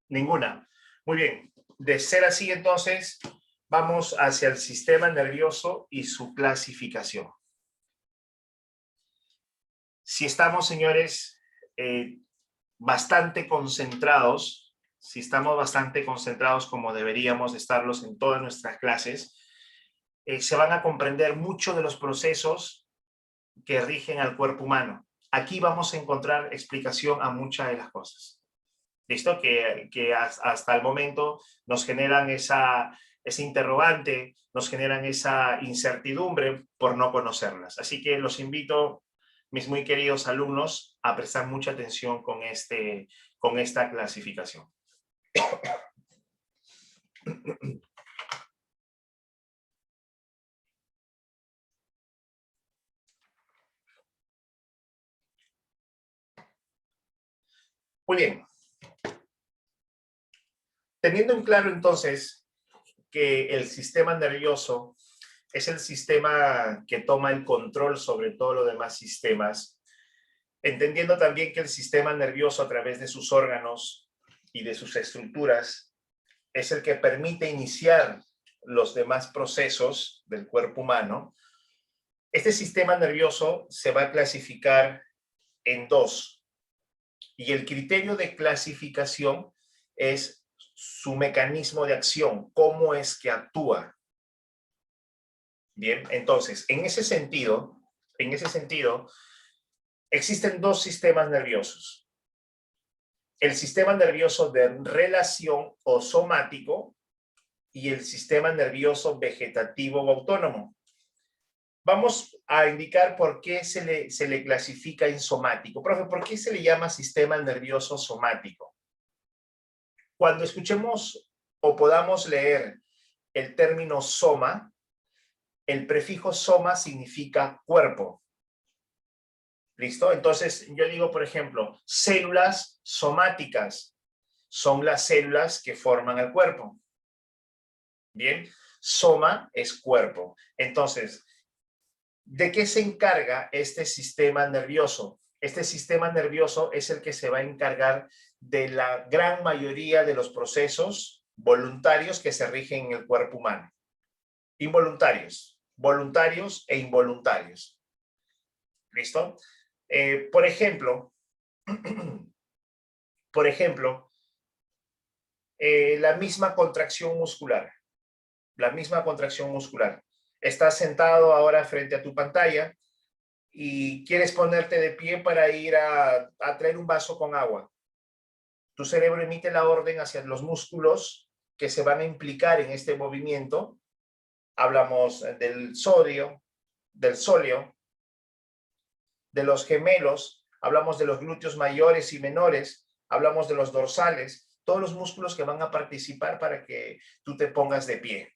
Ninguna. Muy bien. De ser así, entonces, vamos hacia el sistema nervioso y su clasificación. Si estamos, señores, bastante concentrados, si estamos bastante concentrados como deberíamos estarlos en todas nuestras clases, se van a comprender mucho de los procesos que rigen al cuerpo humano. Aquí vamos a encontrar explicación a muchas de las cosas. ¿Listo? Que hasta el momento nos generan ese interrogante, nos generan esa incertidumbre por no conocerlas. Así que los invito, mis muy queridos alumnos, a prestar mucha atención con esta clasificación. Muy bien. Teniendo en claro entonces que el sistema nervioso es el sistema que toma el control sobre todos los demás sistemas, entendiendo también que el sistema nervioso a través de sus órganos y de sus estructuras es el que permite iniciar los demás procesos del cuerpo humano, este sistema nervioso se va a clasificar en dos, y el criterio de clasificación es su mecanismo de acción, cómo es que actúa. Bien, entonces, en ese sentido, existen dos sistemas nerviosos. El sistema nervioso de relación o somático y el sistema nervioso vegetativo o autónomo. Vamos a indicar por qué se le clasifica en somático. Profe, ¿por qué se le llama sistema nervioso somático? Cuando escuchemos o podamos leer el término soma, el prefijo soma significa cuerpo. ¿Listo? Entonces, yo digo, por ejemplo, células somáticas son las células que forman el cuerpo. Bien, soma es cuerpo. Entonces, ¿de qué se encarga este sistema nervioso? Este sistema nervioso es el que se va a encargar de la gran mayoría de los procesos voluntarios que se rigen en el cuerpo humano. Involuntarios, voluntarios e involuntarios. ¿Listo? Por ejemplo, la misma contracción muscular. La misma contracción muscular. Estás sentado ahora frente a tu pantalla y quieres ponerte de pie para ir a traer un vaso con agua. Tu cerebro emite la orden hacia los músculos que se van a implicar en este movimiento. Hablamos del sodio, del sóleo, de los gemelos, hablamos de los glúteos mayores y menores, hablamos de los dorsales, todos los músculos que van a participar para que tú te pongas de pie.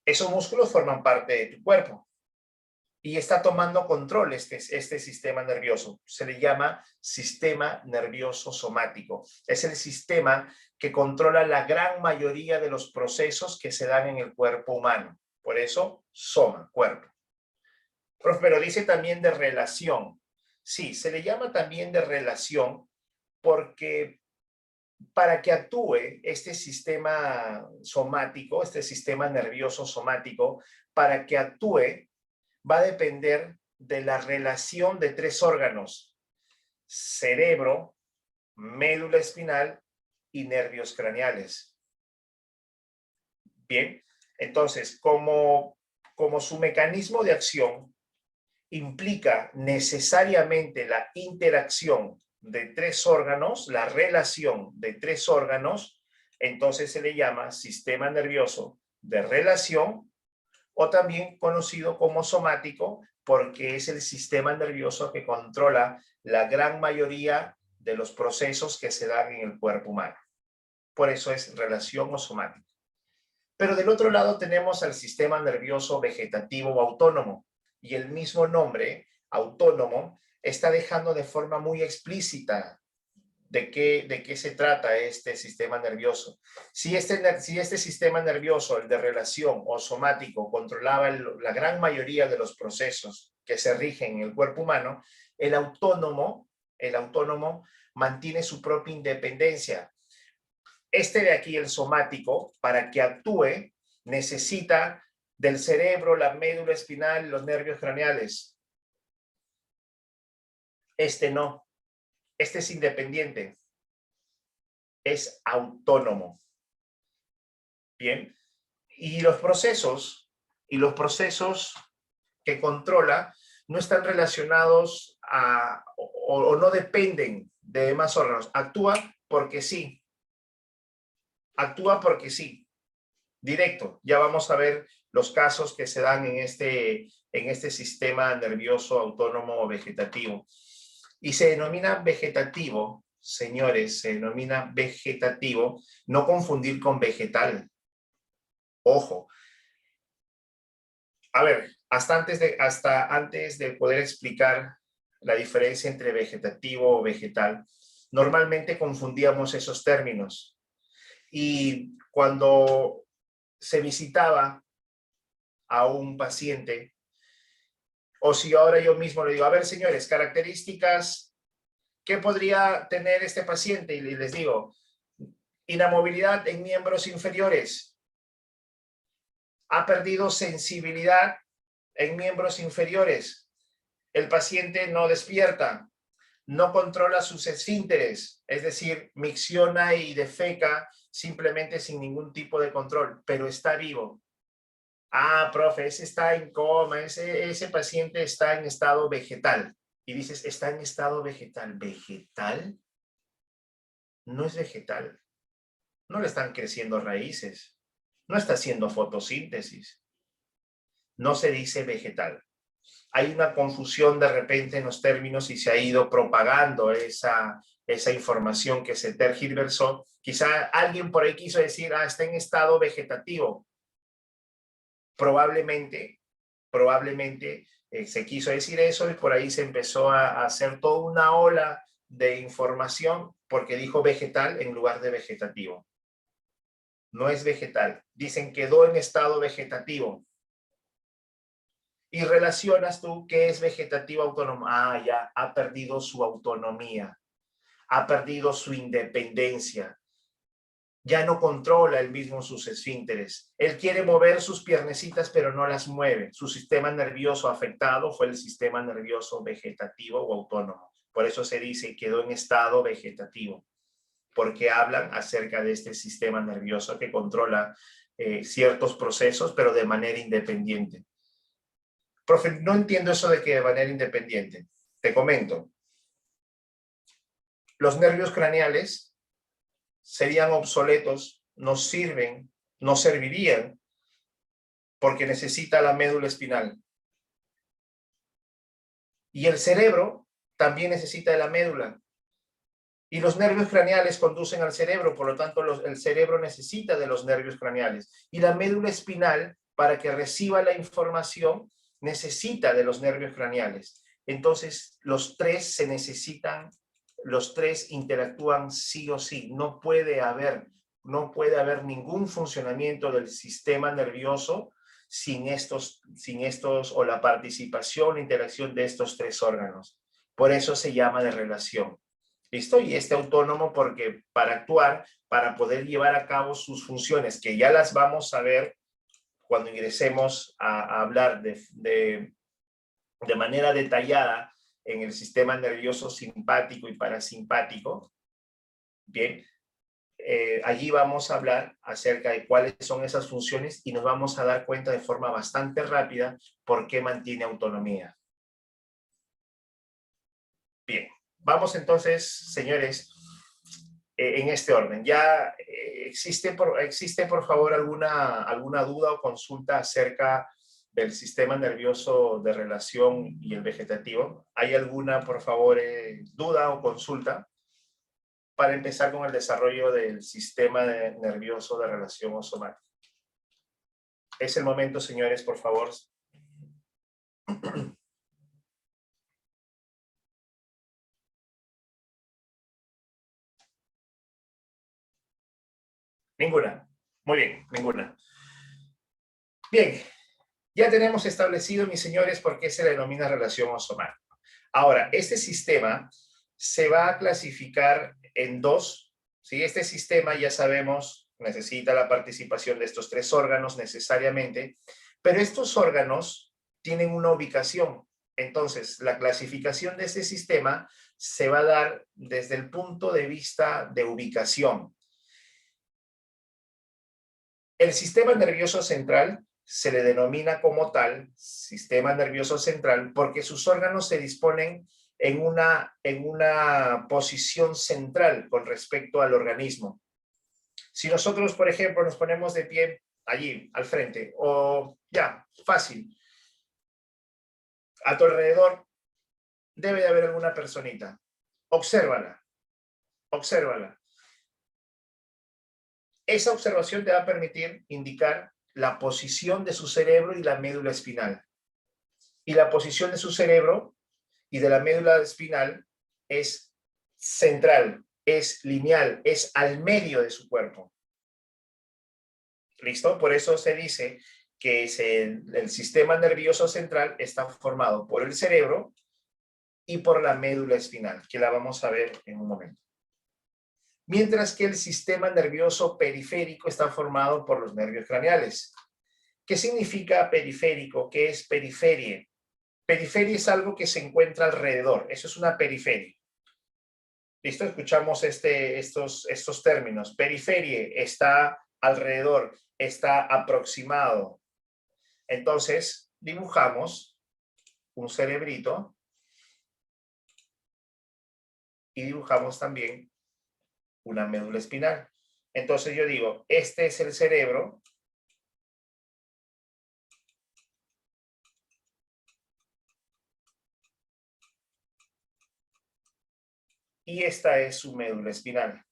Esos músculos forman parte de tu cuerpo y está tomando control este sistema nervioso. Se le llama sistema nervioso somático. Es el sistema que controla la gran mayoría de los procesos que se dan en el cuerpo humano. Por eso, soma, cuerpo. Pero dice también de relación. Sí, se le llama también de relación porque para que actúe este sistema somático, este sistema nervioso somático, para que actúe, va a depender de la relación de tres órganos: cerebro, médula espinal y nervios craneales. Bien, entonces, como su mecanismo de acción implica necesariamente la interacción de tres órganos, la relación de tres órganos, entonces se le llama sistema nervioso de relación, o también conocido como somático, porque es el sistema nervioso que controla la gran mayoría de los procesos que se dan en el cuerpo humano. Por eso es relación o somático. Pero del otro lado tenemos al sistema nervioso vegetativo o autónomo, y el mismo nombre, autónomo, está dejando de forma muy explícita de qué se trata este sistema nervioso. Si este sistema nervioso, el de relación o somático, controlaba la gran mayoría de los procesos que se rigen en el cuerpo humano, el autónomo mantiene su propia independencia. Este de aquí, el somático, para que actúe, necesita del cerebro, la médula espinal y los nervios craneales. Este no. Este es independiente. Es autónomo. Bien. Y los procesos que controla no están relacionados o no dependen de demás órganos. Actúa porque sí. Actúa porque sí. Directo. Ya vamos a ver los casos que se dan en este sistema nervioso autónomo vegetativo. Y se denomina vegetativo, señores, se denomina vegetativo, no confundir con vegetal. Ojo. A ver, hasta antes de poder explicar la diferencia entre vegetativo o vegetal, normalmente confundíamos esos términos. Y cuando se visitaba a un paciente, o si ahora yo mismo le digo, a ver, señores, características, ¿qué podría tener este paciente? Y les digo, inamovilidad en miembros inferiores, ha perdido sensibilidad en miembros inferiores, el paciente no despierta, no controla sus esfínteres, es decir, micciona y defeca simplemente sin ningún tipo de control, pero está vivo. Ah, profe, ese está en coma, ese paciente está en estado vegetal. Y dices, está en estado vegetal. ¿Vegetal? No es vegetal. No le están creciendo raíces. No está haciendo fotosíntesis. No se dice vegetal. Hay una confusión de repente en los términos y se ha ido propagando esa información que se tergiversó. Quizá alguien por ahí quiso decir, está en estado vegetativo. Probablemente se quiso decir eso y por ahí se empezó a hacer toda una ola de información porque dijo vegetal en lugar de vegetativo. No es vegetal. Dicen quedó en estado vegetativo. Y relacionas tú qué es vegetativo autónomo. Ah, ya, ha perdido su autonomía, ha perdido su independencia, ya no controla él mismo sus esfínteres. Él quiere mover sus piernecitas, pero no las mueve. Su sistema nervioso afectado fue el sistema nervioso vegetativo o autónomo. Por eso se dice quedó en estado vegetativo, porque hablan acerca de este sistema nervioso que controla ciertos procesos, pero de manera independiente. Profe, no entiendo eso de que de manera independiente. Te comento. Los nervios craneales serían obsoletos, no sirven, no servirían, porque necesita la médula espinal. Y el cerebro también necesita de la médula. Y los nervios craneales conducen al cerebro, por lo tanto el cerebro necesita de los nervios craneales. Y la médula espinal, para que reciba la información, necesita de los nervios craneales. Entonces, los tres se necesitan, los tres interactúan sí o sí. No puede haber ningún funcionamiento del sistema nervioso sin estos, o la participación, la interacción de estos tres órganos. Por eso se llama de relación. ¿Listo? Y este autónomo porque para actuar, para poder llevar a cabo sus funciones, que ya las vamos a ver cuando ingresemos a hablar de manera detallada en el sistema nervioso simpático y parasimpático. Bien, allí vamos a hablar acerca de cuáles son esas funciones y nos vamos a dar cuenta de forma bastante rápida por qué mantiene autonomía. Bien, vamos entonces, señores, en este orden. ¿Ya existe por favor alguna duda o consulta acerca del sistema nervioso de relación y el vegetativo? ¿Hay alguna, por favor, duda o consulta para empezar con el desarrollo del sistema nervioso de relación o somático? Es el momento, señores, por favor. Ninguna. Muy bien, ninguna. Bien, ya tenemos establecido, mis señores, por qué se le denomina relación osomática. Ahora, este sistema se va a clasificar en dos. ¿Sí? Este sistema, ya sabemos, necesita la participación de estos tres órganos necesariamente, pero estos órganos tienen una ubicación. Entonces, la clasificación de este sistema se va a dar desde el punto de vista de ubicación. El sistema nervioso central se le denomina como tal sistema nervioso central porque sus órganos se disponen en una posición central con respecto al organismo. Si nosotros, por ejemplo, nos ponemos de pie allí, al frente, o ya, fácil, a tu alrededor debe de haber alguna personita. Obsérvala, obsérvala. Esa observación te va a permitir indicar la posición de su cerebro y la médula espinal. Y la posición de su cerebro y de la médula espinal es central, es lineal, es al medio de su cuerpo. ¿Listo? Por eso se dice que el sistema nervioso central está formado por el cerebro y por la médula espinal, que la vamos a ver en un momento. Mientras que el sistema nervioso periférico está formado por los nervios craneales. ¿Qué significa periférico? ¿Qué es periferia? Periferia es algo que se encuentra alrededor, eso es una periferia. ¿Listo? Escuchamos estos términos. Periferia está alrededor, está aproximado. Entonces, dibujamos un cerebrito y dibujamos también una médula espinal. Entonces yo digo, este es el cerebro. Y esta es su médula espinal.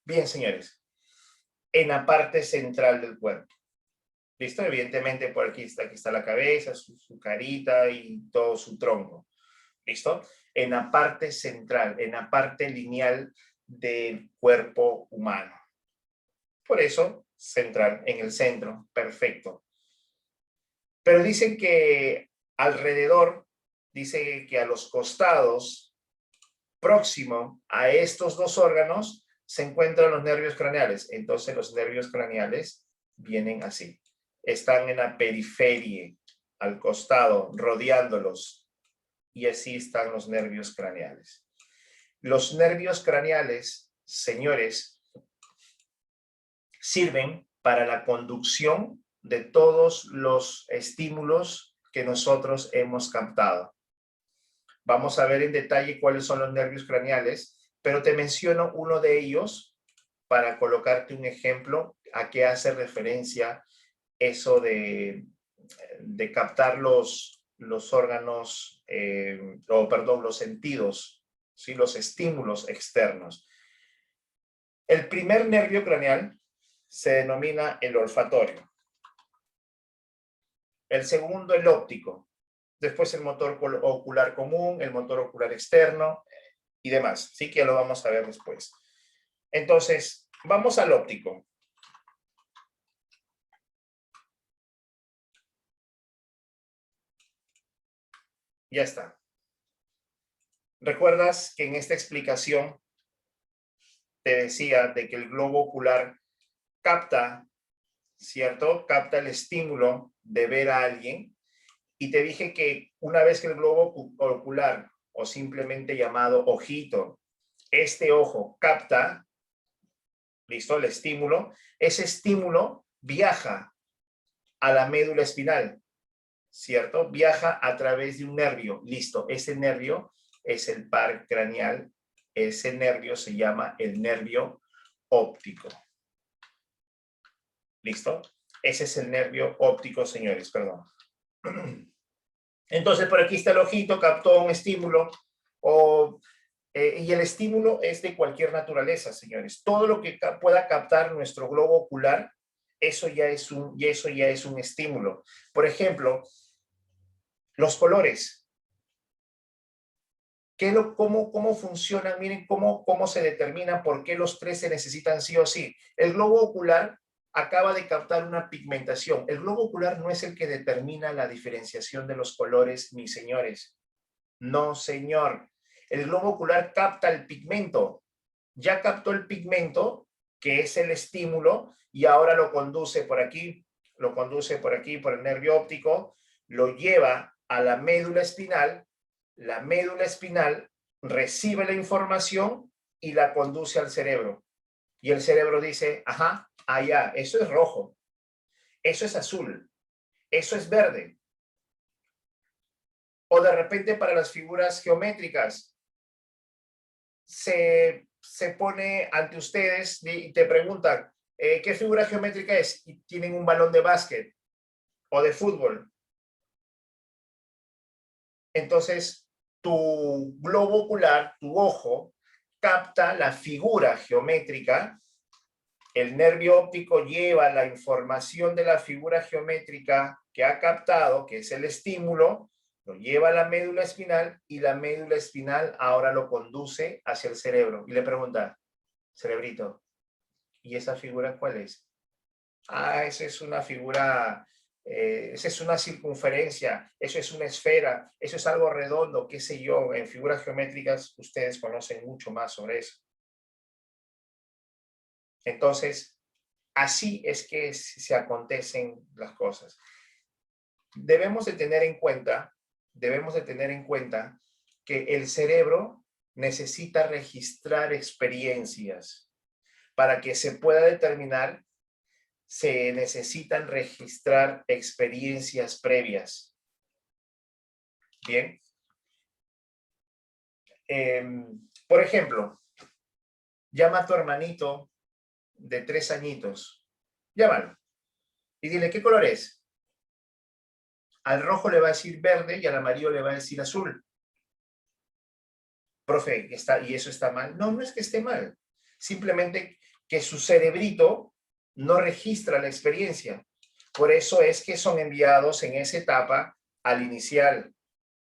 Bien, señores. En la parte central del cuerpo. ¿Listo? Evidentemente por aquí está la cabeza, su carita y todo su tronco. ¿Listo? En la parte central, en la parte lineal del cuerpo humano. Por eso, central, en el centro. Perfecto. Pero dicen que alrededor, dice que a los costados, próximo a estos dos órganos, se encuentran los nervios craneales. Entonces los nervios craneales vienen así. Están en la periferia, al costado, rodeándolos. Y así están los nervios craneales. Los nervios craneales, señores, sirven para la conducción de todos los estímulos que nosotros hemos captado. Vamos a ver en detalle cuáles son los nervios craneales, pero te menciono uno de ellos para colocarte un ejemplo a qué hace referencia eso de captar los órganos, los sentidos, ¿sí? Los estímulos externos. El primer nervio craneal se denomina el olfatorio. El segundo, el óptico. Después el motor ocular común, el motor ocular externo y demás. Sí que lo vamos a ver después. Entonces, vamos al óptico. Ya está. ¿Recuerdas que en esta explicación te decía de que el globo ocular capta, ¿cierto? Capta el estímulo de ver a alguien. Y te dije que una vez que el globo ocular, o simplemente llamado ojito, este ojo capta, ¿listo? El estímulo, ese estímulo viaja a la médula espinal, ¿cierto? Viaja a través de un nervio, listo. Ese nervio es el par craneal, ese nervio se llama el nervio óptico. ¿Listo? Ese es el nervio óptico, señores, perdón. Entonces, por aquí está el ojito, captó un estímulo, y el estímulo es de cualquier naturaleza, señores. Todo lo que pueda captar nuestro globo ocular, eso ya es un estímulo. Por ejemplo, los colores. ¿Cómo funcionan? Miren cómo se determina por qué los tres se necesitan sí o sí. El globo ocular acaba de captar una pigmentación. El globo ocular no es el que determina la diferenciación de los colores, mis señores. No, señor. El globo ocular capta el pigmento. Ya captó el pigmento, que es el estímulo, y ahora lo conduce por aquí, por el nervio óptico, lo lleva a la médula espinal. La médula espinal recibe la información y la conduce al cerebro. Y el cerebro dice, ajá, allá, eso es rojo, eso es azul, eso es verde. O de repente para las figuras geométricas, se pone ante ustedes y te preguntan, ¿qué figura geométrica es? Y tienen un balón de básquet o de fútbol. Entonces, tu globo ocular, tu ojo, capta la figura geométrica, el nervio óptico lleva la información de la figura geométrica que ha captado, que es el estímulo, lo lleva a la médula espinal y la médula espinal ahora lo conduce hacia el cerebro. Y le pregunta, cerebrito, ¿y esa figura cuál es? Ah, esa es una figura, esa es una circunferencia, eso es una esfera, eso es algo redondo, qué sé yo. En figuras geométricas ustedes conocen mucho más sobre eso. Entonces, así es que se acontecen las cosas. Debemos de tener en cuenta que el cerebro necesita registrar experiencias. Para que se pueda determinar, se necesitan registrar experiencias previas. Bien. Por ejemplo, llama a tu hermanito de 3 añitos. Llámalo y dile, ¿qué color es? Al rojo le va a decir verde y al amarillo le va a decir azul. Profe, ¿y eso está mal? No, no es que esté mal. Simplemente que su cerebrito no registra la experiencia. Por eso es que son enviados en esa etapa al inicial.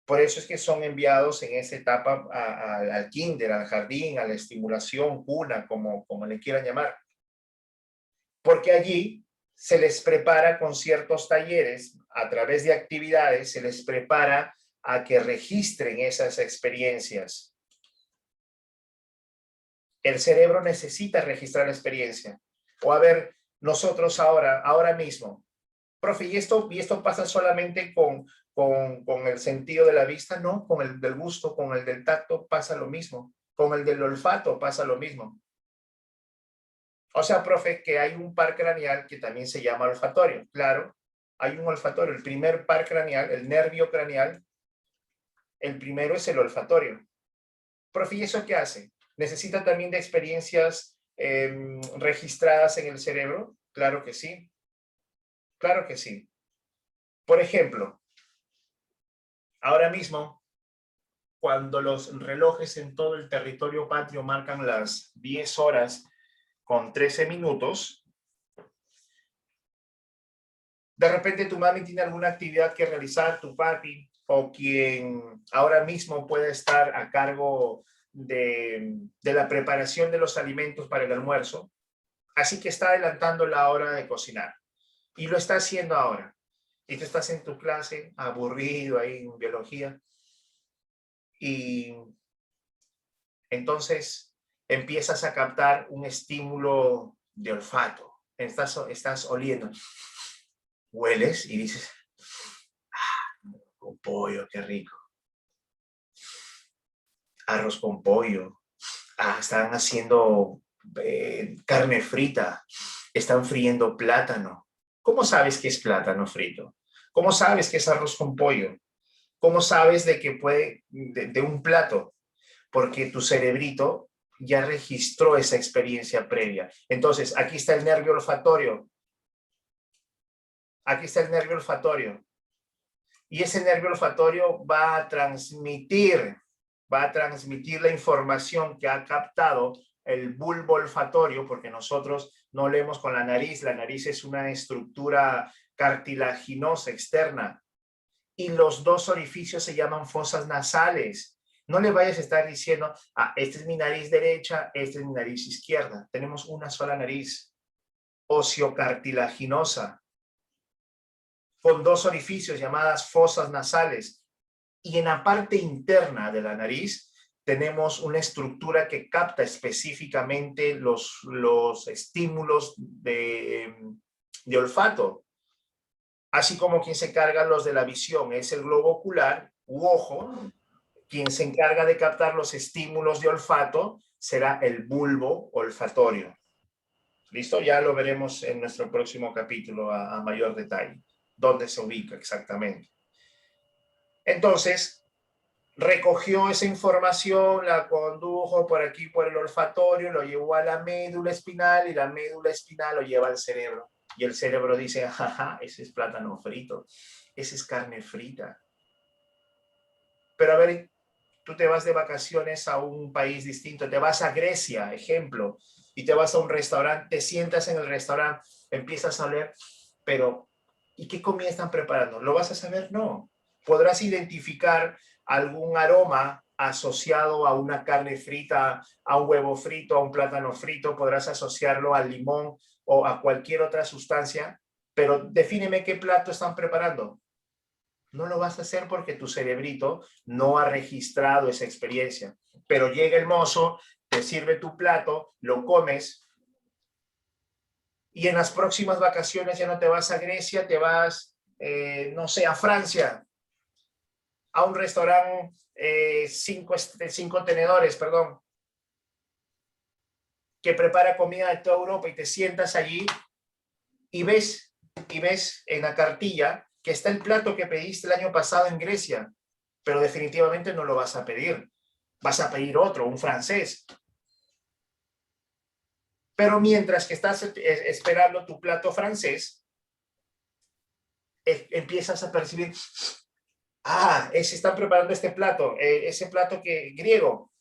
Por eso es que son enviados en esa etapa al kinder, al jardín, a la estimulación, cuna, como le quieran llamar. Porque allí se les prepara con ciertos talleres, a través de actividades, se les prepara a que registren esas experiencias. El cerebro necesita registrar la experiencia. O a ver, nosotros ahora mismo, profe, ¿y esto pasa solamente con el sentido de la vista? No, con el del gusto, con el del tacto pasa lo mismo. Con el del olfato pasa lo mismo. O sea, profe, que hay un par craneal que también se llama olfatorio. Claro, hay un olfatorio. El primer par craneal, el nervio craneal, el primero es el olfatorio. Profe, ¿y eso qué hace? ¿Necesita también de experiencias registradas en el cerebro? Claro que sí. Claro que sí. Por ejemplo, ahora mismo, cuando los relojes en todo el territorio patrio marcan las 10 horas con 13 minutos, de repente tu mami tiene alguna actividad que realizar, tu papi, o quien ahora mismo puede estar a cargo de la preparación de los alimentos para el almuerzo, así que está adelantando la hora de cocinar, y lo está haciendo ahora. Y tú estás en tu clase, aburrido ahí en biología, y entonces empiezas a captar un estímulo de olfato. Estás oliendo. Hueles y dices, con pollo, qué rico. Arroz con pollo. Están haciendo carne frita. Están friendo plátano. ¿Cómo sabes que es plátano frito? ¿Cómo sabes que es arroz con pollo? ¿Cómo sabes de que puede, de un plato? Porque tu cerebrito ya registró esa experiencia previa. Entonces, aquí está el nervio olfatorio. Aquí está el nervio olfatorio. Y ese nervio olfatorio va a transmitir la información que ha captado el bulbo olfatorio, porque nosotros no leemos con la nariz es una estructura cartilaginosa externa, y los dos orificios se llaman fosas nasales. No le vayas a estar diciendo, esta es mi nariz derecha, esta es mi nariz izquierda. Tenemos una sola nariz. óseo-cartilaginosa, con dos orificios llamadas fosas nasales. Y en la parte interna de la nariz tenemos una estructura que capta específicamente los estímulos de olfato. Así como quien se carga los de la visión es el globo ocular u ojo, quien se encarga de captar los estímulos de olfato será el bulbo olfatorio. ¿Listo? Ya lo veremos en nuestro próximo capítulo a mayor detalle, dónde se ubica exactamente. Entonces, recogió esa información, la condujo por aquí, por el olfatorio, lo llevó a la médula espinal y la médula espinal lo lleva al cerebro. Y el cerebro dice, jaja, ese es plátano frito, ese es carne frita. Pero a ver, tú te vas de vacaciones a un país distinto, te vas a Grecia, ejemplo, y te vas a un restaurante, te sientas en el restaurante, empiezas a oler, pero ¿y qué comida están preparando? ¿Lo vas a saber? No. Podrás identificar algún aroma asociado a una carne frita, a un huevo frito, a un plátano frito, podrás asociarlo al limón o a cualquier otra sustancia, pero defíneme qué plato están preparando. No lo vas a hacer porque tu cerebrito no ha registrado esa experiencia. Pero llega el mozo, te sirve tu plato, lo comes y en las próximas vacaciones ya no te vas a Grecia, te vas, no sé, a Francia, a un restaurante cinco tenedores, perdón, que prepara comida de toda Europa y te sientas allí y ves en la cartilla que está el plato que pediste el año pasado en Grecia, pero definitivamente no lo vas a pedir. Vas a pedir otro, un francés. Pero mientras que estás esperando tu plato francés, empiezas a percibir, se están preparando este plato, ese plato griego,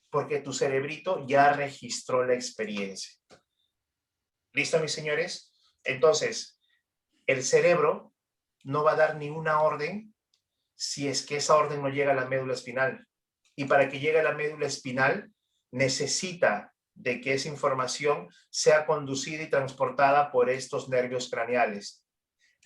porque tu cerebrito ya registró la experiencia. ¿Listo, mis señores? Entonces, el cerebro no va a dar ninguna orden si es que esa orden no llega a la médula espinal. Y para que llegue a la médula espinal, necesita de que esa información sea conducida y transportada por estos nervios craneales.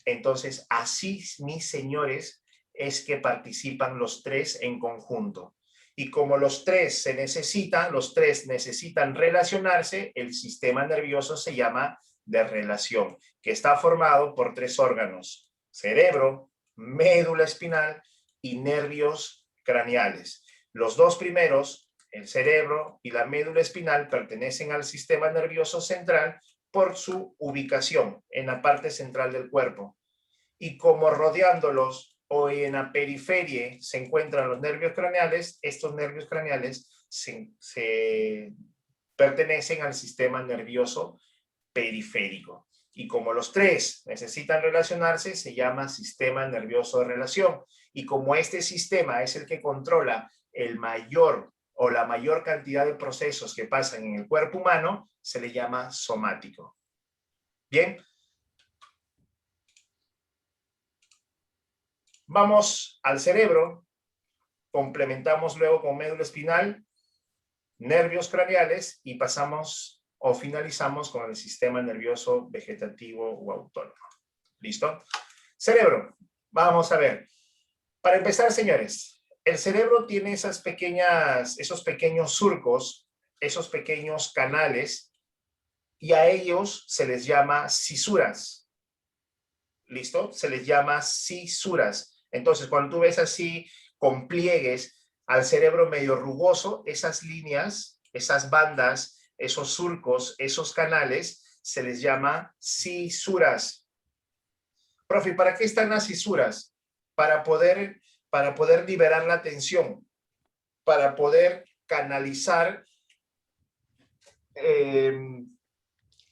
Entonces, así, mis señores, es que participan los tres en conjunto. Y como los tres necesitan relacionarse, el sistema nervioso se llama de relación, que está formado por tres órganos: cerebro, médula espinal y nervios craneales. Los dos primeros, el cerebro y la médula espinal, pertenecen al sistema nervioso central por su ubicación en la parte central del cuerpo. Y como rodeándolos o en la periferia se encuentran los nervios craneales, estos nervios craneales se pertenecen al sistema nervioso periférico. Y como los tres necesitan relacionarse, se llama sistema nervioso de relación. Y como este sistema es el que controla el mayor o la mayor cantidad de procesos que pasan en el cuerpo humano, se le llama somático. Bien. Vamos al cerebro, complementamos luego con médula espinal, nervios craneales y pasamos o finalizamos con el sistema nervioso vegetativo o autónomo. ¿Listo? Cerebro, vamos a ver. Para empezar, señores, el cerebro tiene esos pequeños surcos, esos pequeños canales, y a ellos se les llama cisuras. ¿Listo? Se les llama cisuras. Entonces, cuando tú ves así con pliegues al cerebro medio rugoso, esas líneas, esas bandas, esos surcos, esos canales, se les llama cisuras. Profe, ¿para qué están las cisuras? Para poder liberar la tensión, para poder canalizar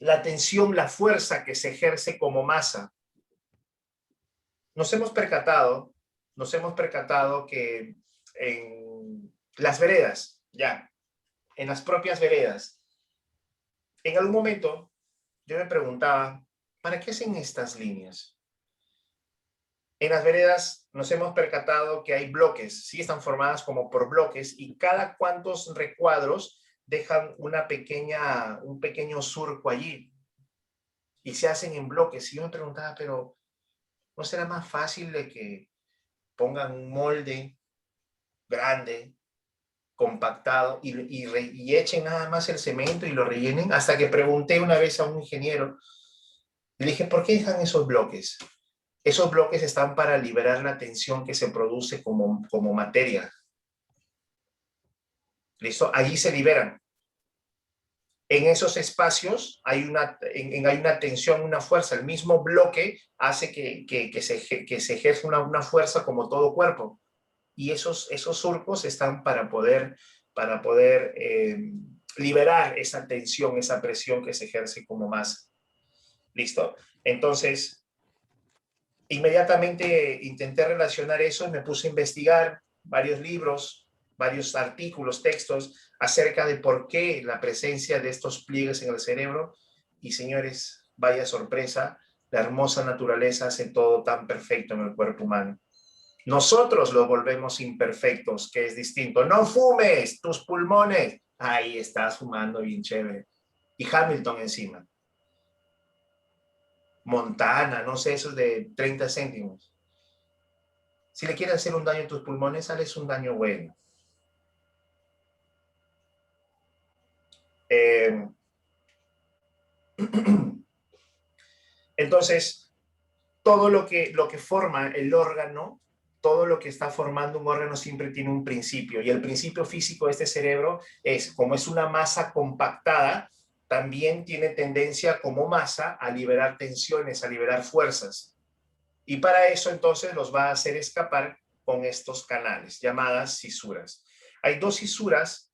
la tensión, la fuerza que se ejerce como masa. Nos hemos percatado que en las veredas, en las propias veredas, en algún momento yo me preguntaba, ¿para qué hacen estas líneas? En las veredas nos hemos percatado que hay bloques, sí, están formadas como por bloques, y cada cuantos recuadros dejan un pequeño surco allí. y se hacen en bloques. Y yo me preguntaba, pero ¿no será más fácil de que pongan un molde grande, compactado, y echen nada más el cemento y lo rellenen? Hasta que pregunté una vez a un ingeniero, le dije, ¿por qué dejan esos bloques? Esos bloques están para liberar la tensión que se produce como materia. ¿Listo? Allí se liberan. En esos espacios hay una tensión, una fuerza. El mismo bloque hace que se ejerza una fuerza como todo cuerpo. Y esos surcos están para poder liberar esa tensión, esa presión que se ejerce como masa. ¿Listo? Entonces, inmediatamente intenté relacionar eso y me puse a investigar varios libros, varios artículos, textos acerca de por qué la presencia de estos pliegues en el cerebro. Y señores, vaya sorpresa, la hermosa naturaleza hace todo tan perfecto en el cuerpo humano. Nosotros lo volvemos imperfectos, que es distinto. No fumes, tus pulmones. Ahí estás fumando bien chévere. Y Hamilton encima. Montana, no sé, esos de 30 céntimos. Si le quieres hacer un daño a tus pulmones, sales un daño bueno. Entonces, todo lo que forma el órgano, todo lo que está formando un órgano siempre tiene un principio. Y el principio físico de este cerebro es, como es una masa compactada, también tiene tendencia como masa a liberar tensiones, a liberar fuerzas. Y para eso entonces los va a hacer escapar con estos canales, llamadas cisuras. Hay dos cisuras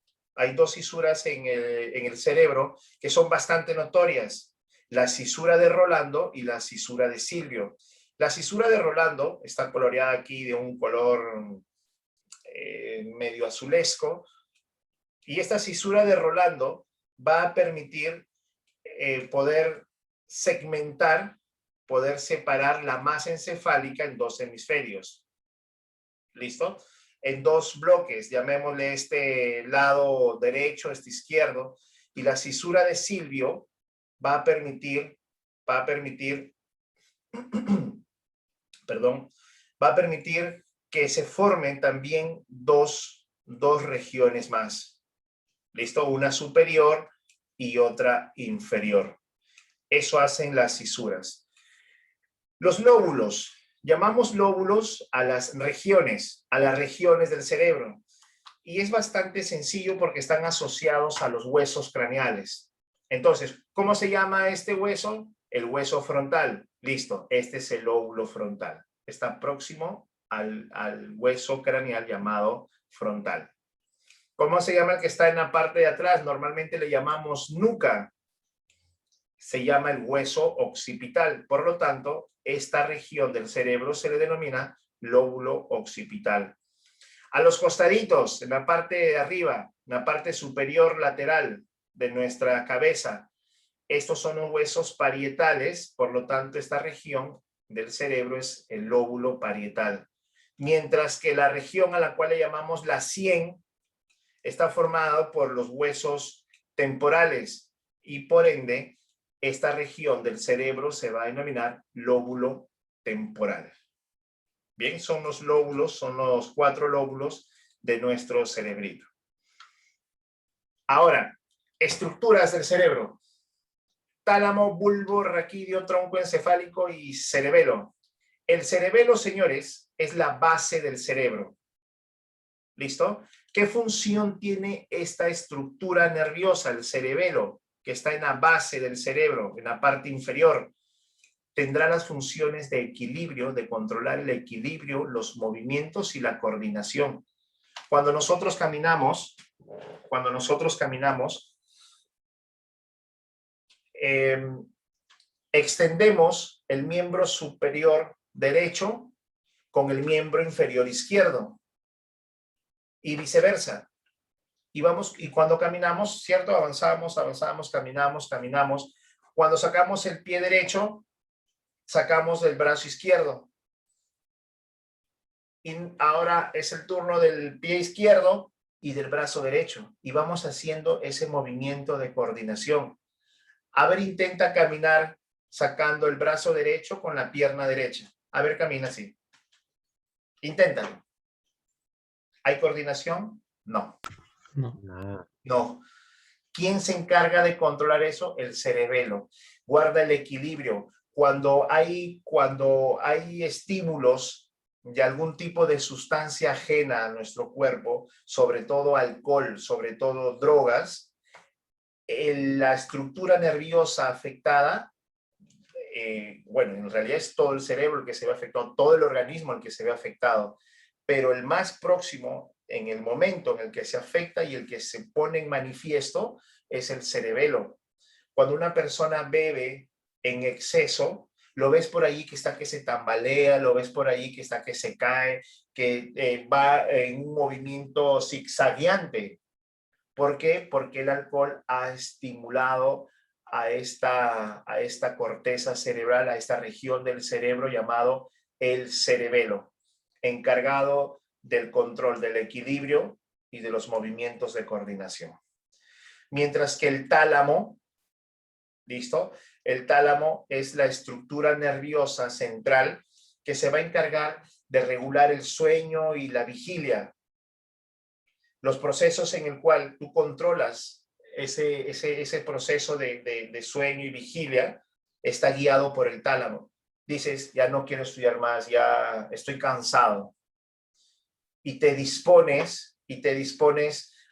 en el cerebro que son bastante notorias. La cisura de Rolando y la cisura de Silvio. La cisura de Rolando está coloreada aquí de un color medio azulesco. Y esta cisura de Rolando va a permitir poder segmentar, poder separar la masa encefálica en dos hemisferios. ¿Listo? En dos bloques, llamémosle este lado derecho, este izquierdo, y la cisura de Silvio va a permitir, perdón, va a permitir que se formen también dos regiones más. ¿Listo? Una superior y otra inferior. Eso hacen las cisuras. Los lóbulos. Llamamos lóbulos a las regiones del cerebro. Y es bastante sencillo porque están asociados a los huesos craneales. Entonces, ¿cómo se llama este hueso? El hueso frontal. Listo, este es el lóbulo frontal. Está próximo al hueso craneal llamado frontal. ¿Cómo se llama el que está en la parte de atrás? Normalmente le llamamos nuca. Se llama el hueso occipital. Por lo tanto, esta región del cerebro se le denomina lóbulo occipital. A los costaditos, en la parte de arriba, en la parte superior lateral de nuestra cabeza, estos son los huesos parietales, por lo tanto, esta región del cerebro es el lóbulo parietal. Mientras que la región a la cual le llamamos la sien está formada por los huesos temporales y por ende, esta región del cerebro se va a denominar lóbulo temporal. Bien, son los lóbulos, son los 4 lóbulos de nuestro cerebrito. Ahora, estructuras del cerebro. Tálamo, bulbo, raquídeo, tronco encefálico y cerebelo. El cerebelo, señores, es la base del cerebro. ¿Listo? ¿Qué función tiene esta estructura nerviosa, el cerebelo, que está en la base del cerebro, en la parte inferior? Tendrá las funciones de equilibrio, de controlar el equilibrio, los movimientos y la coordinación. Cuando nosotros caminamos, extendemos el miembro superior derecho con el miembro inferior izquierdo y viceversa. Y cuando caminamos, ¿cierto? Avanzamos, caminamos. Cuando sacamos el pie derecho, sacamos del brazo izquierdo. Y ahora es el turno del pie izquierdo y del brazo derecho. Y vamos haciendo ese movimiento de coordinación. A ver, intenta caminar sacando el brazo derecho con la pierna derecha. A ver, camina así. Inténtalo. ¿Hay coordinación? No. No. No. ¿Quién se encarga de controlar eso? El cerebelo. Guarda el equilibrio. Cuando hay estímulos de algún tipo de sustancia ajena a nuestro cuerpo, sobre todo alcohol, sobre todo drogas, la estructura nerviosa afectada, bueno, en realidad es todo el cerebro el que se ve afectado, todo el organismo el que se ve afectado, pero el más próximo en el momento en el que se afecta y el que se pone en manifiesto es el cerebelo. Cuando una persona bebe en exceso, lo ves por ahí que está que se tambalea, lo ves por ahí que está que se cae, que va en un movimiento zigzagueante. ¿Por qué? Porque el alcohol ha estimulado a esta corteza cerebral, a esta región del cerebro llamado el cerebelo, encargado del control del equilibrio y de los movimientos de coordinación. Mientras que el tálamo, ¿listo? El tálamo es la estructura nerviosa central que se va a encargar de regular el sueño y la vigilia. Los procesos en el cual tú controlas ese proceso de sueño y vigilia está guiado por el tálamo. Dices, ya no quiero estudiar más, ya estoy cansado. Y te dispones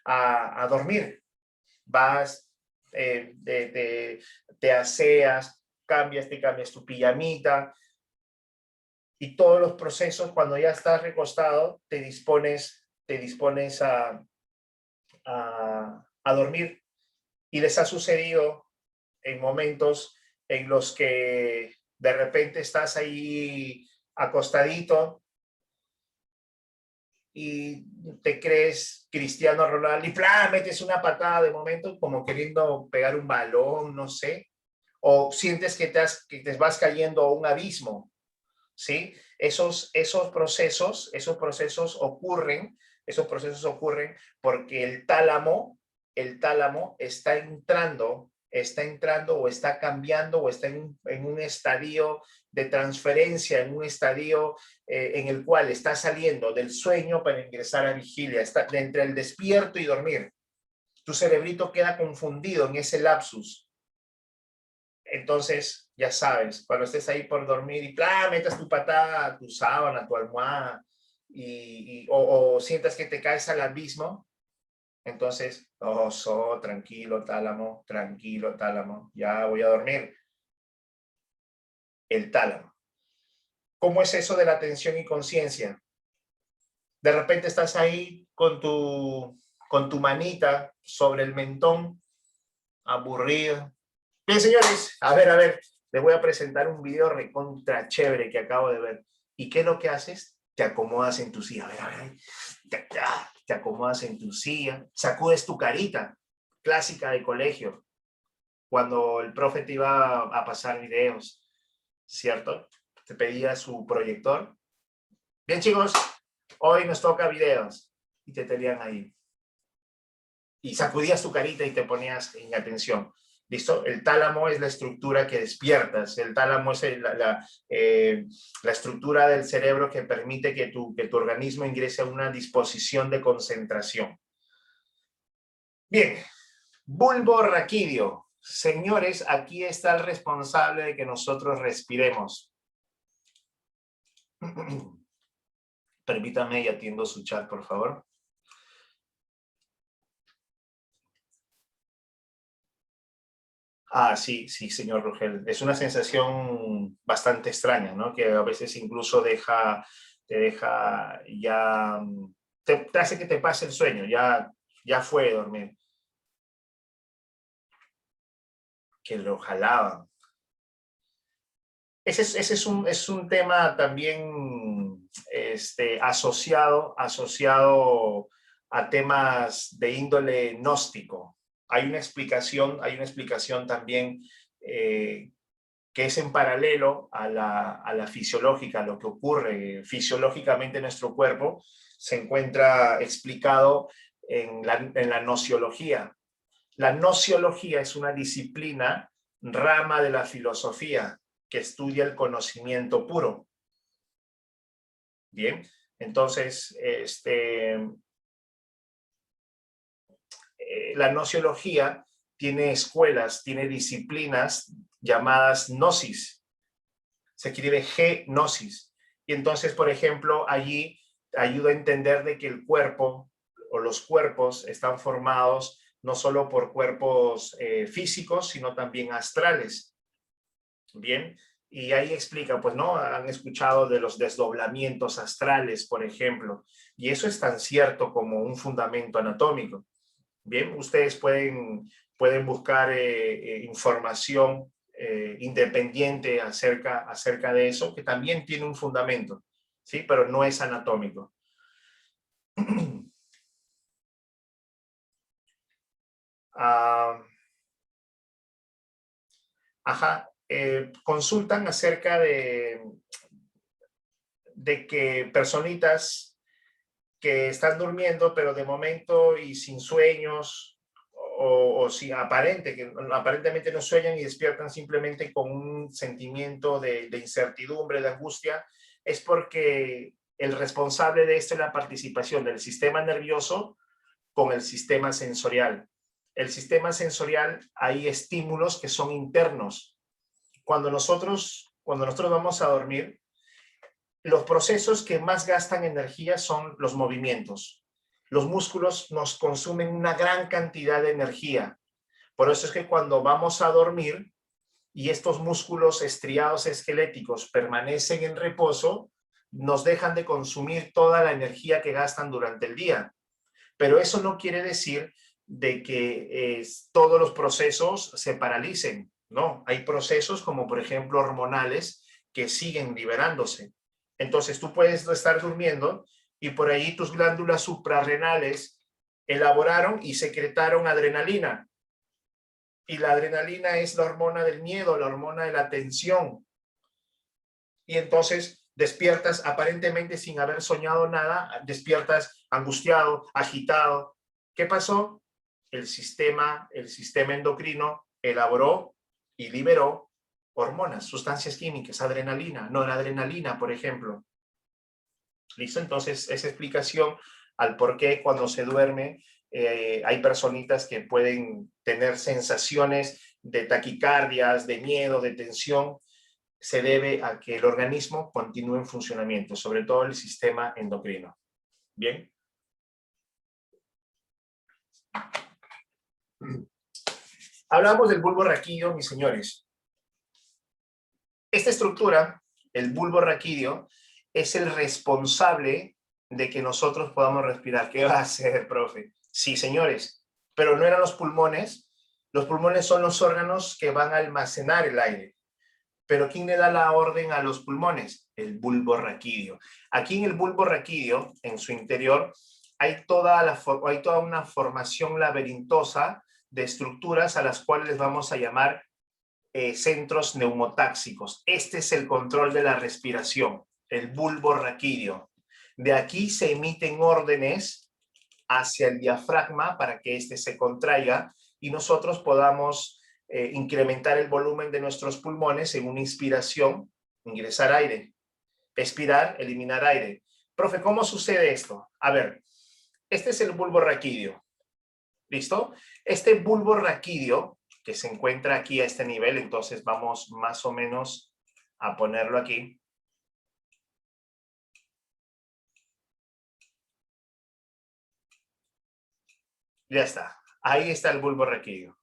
a dormir. Vas, te aseas, te cambias tu pijamita, y todos los procesos, cuando ya estás recostado, te dispones a dormir. Y les ha sucedido en momentos en los que de repente estás ahí acostadito y te crees Cristiano Ronaldo y ¡plá! Metes una patada de momento como queriendo pegar un balón, no sé, o sientes que te vas cayendo a un abismo, ¿sí? Esos procesos ocurren porque el tálamo está entrando o está cambiando o está en un estadio de transferencia, en un estadio en el cual está saliendo del sueño para ingresar a vigilia, está entre el despierto y dormir. Tu cerebrito queda confundido en ese lapsus. Entonces, ya sabes, cuando estés ahí por dormir y metas tu patada a tu sábana, a tu almohada, o sientas que te caes al abismo, entonces, tranquilo, tálamo, ya voy a dormir. El tálamo. ¿Cómo es eso de la atención y conciencia? De repente estás ahí con tu manita sobre el mentón, aburrido. Bien, señores, a ver, les voy a presentar un video recontra chévere que acabo de ver. ¿Y qué es lo que haces? Te acomodas en tu silla, a ver, te acomodas en tu silla, sacudes tu carita, clásica de colegio, cuando el profe te iba a pasar videos, ¿cierto? Te pedía su proyector. Bien, chicos, hoy nos toca videos. Y te tenían ahí. Y sacudías tu carita y te ponías en atención. ¿Listo? El tálamo es la estructura que despiertas. El tálamo es la estructura del cerebro que permite que tu organismo ingrese a una disposición de concentración. Bien, bulbo raquídeo. Señores, aquí está el responsable de que nosotros respiremos. Permítame y atiendo su chat, por favor. Sí, señor Rogel. Es una sensación bastante extraña, ¿no? Que a veces incluso te deja ya... Te hace que te pase el sueño, ya fue dormir. Que lo jalaban. Ese es un tema también asociado a temas de índole gnóstico. Hay una explicación también que es en paralelo a la fisiológica, lo que ocurre fisiológicamente en nuestro cuerpo, se encuentra explicado en la nociología. La nociología es una disciplina, rama de la filosofía que estudia el conocimiento puro. Bien, entonces, la gnoseología tiene escuelas, tiene disciplinas llamadas gnosis. Se escribe G-gnosis. Y entonces, por ejemplo, allí ayuda a entender de que el cuerpo o los cuerpos están formados no solo por cuerpos físicos, sino también astrales. Bien, y ahí explica, pues, ¿no? Han escuchado de los desdoblamientos astrales, por ejemplo, y eso es tan cierto como un fundamento anatómico. Bien, ustedes pueden buscar información independiente acerca de eso, que también tiene un fundamento, ¿sí? Pero no es anatómico. Consultan acerca de que personitas que están durmiendo, pero de momento y sin sueños, o si aparentemente no sueñan y despiertan simplemente con un sentimiento de incertidumbre, de angustia, es porque el responsable de esto es la participación del sistema nervioso con el sistema sensorial. El sistema sensorial, hay estímulos que son internos. Cuando nosotros vamos a dormir, los procesos que más gastan energía son los movimientos. Los músculos nos consumen una gran cantidad de energía. Por eso es que cuando vamos a dormir y estos músculos estriados esqueléticos permanecen en reposo, nos dejan de consumir toda la energía que gastan durante el día. Pero eso no quiere decir de que todos los procesos se paralicen, ¿no? Hay procesos como, por ejemplo, hormonales que siguen liberándose. Entonces tú puedes estar durmiendo y por ahí tus glándulas suprarrenales elaboraron y secretaron adrenalina. Y la adrenalina es la hormona del miedo, la hormona de la tensión. Y entonces despiertas aparentemente sin haber soñado nada, despiertas angustiado, agitado. ¿Qué pasó? El sistema endocrino elaboró y liberó hormonas, sustancias químicas, adrenalina, noradrenalina, por ejemplo. ¿Listo? Entonces, esa explicación al por qué cuando se duerme hay personitas que pueden tener sensaciones de taquicardias, de miedo, de tensión, se debe a que el organismo continúe en funcionamiento, sobre todo el sistema endocrino. ¿Bien? Hablamos del bulbo raquídeo, mis señores. Esta estructura, el bulbo raquídeo, es el responsable de que nosotros podamos respirar. ¿Qué va a hacer, profe? Sí, señores, pero no eran los pulmones. Los pulmones son los órganos que van a almacenar el aire. Pero ¿quién le da la orden a los pulmones? El bulbo raquídeo. Aquí en el bulbo raquídeo, en su interior, hay toda una formación laberintosa de estructuras a las cuales les vamos a llamar centros neumotáxicos. Este es el control de la respiración, el bulbo raquídeo. De aquí se emiten órdenes hacia el diafragma para que éste se contraiga y nosotros podamos incrementar el volumen de nuestros pulmones en una inspiración, ingresar aire, expirar, eliminar aire. Profe, ¿cómo sucede esto? A ver, este es el bulbo raquídeo. ¿Listo? Este bulbo raquídeo, que se encuentra aquí a este nivel, entonces vamos más o menos a ponerlo aquí. Ya está. Ahí está el bulbo raquídeo.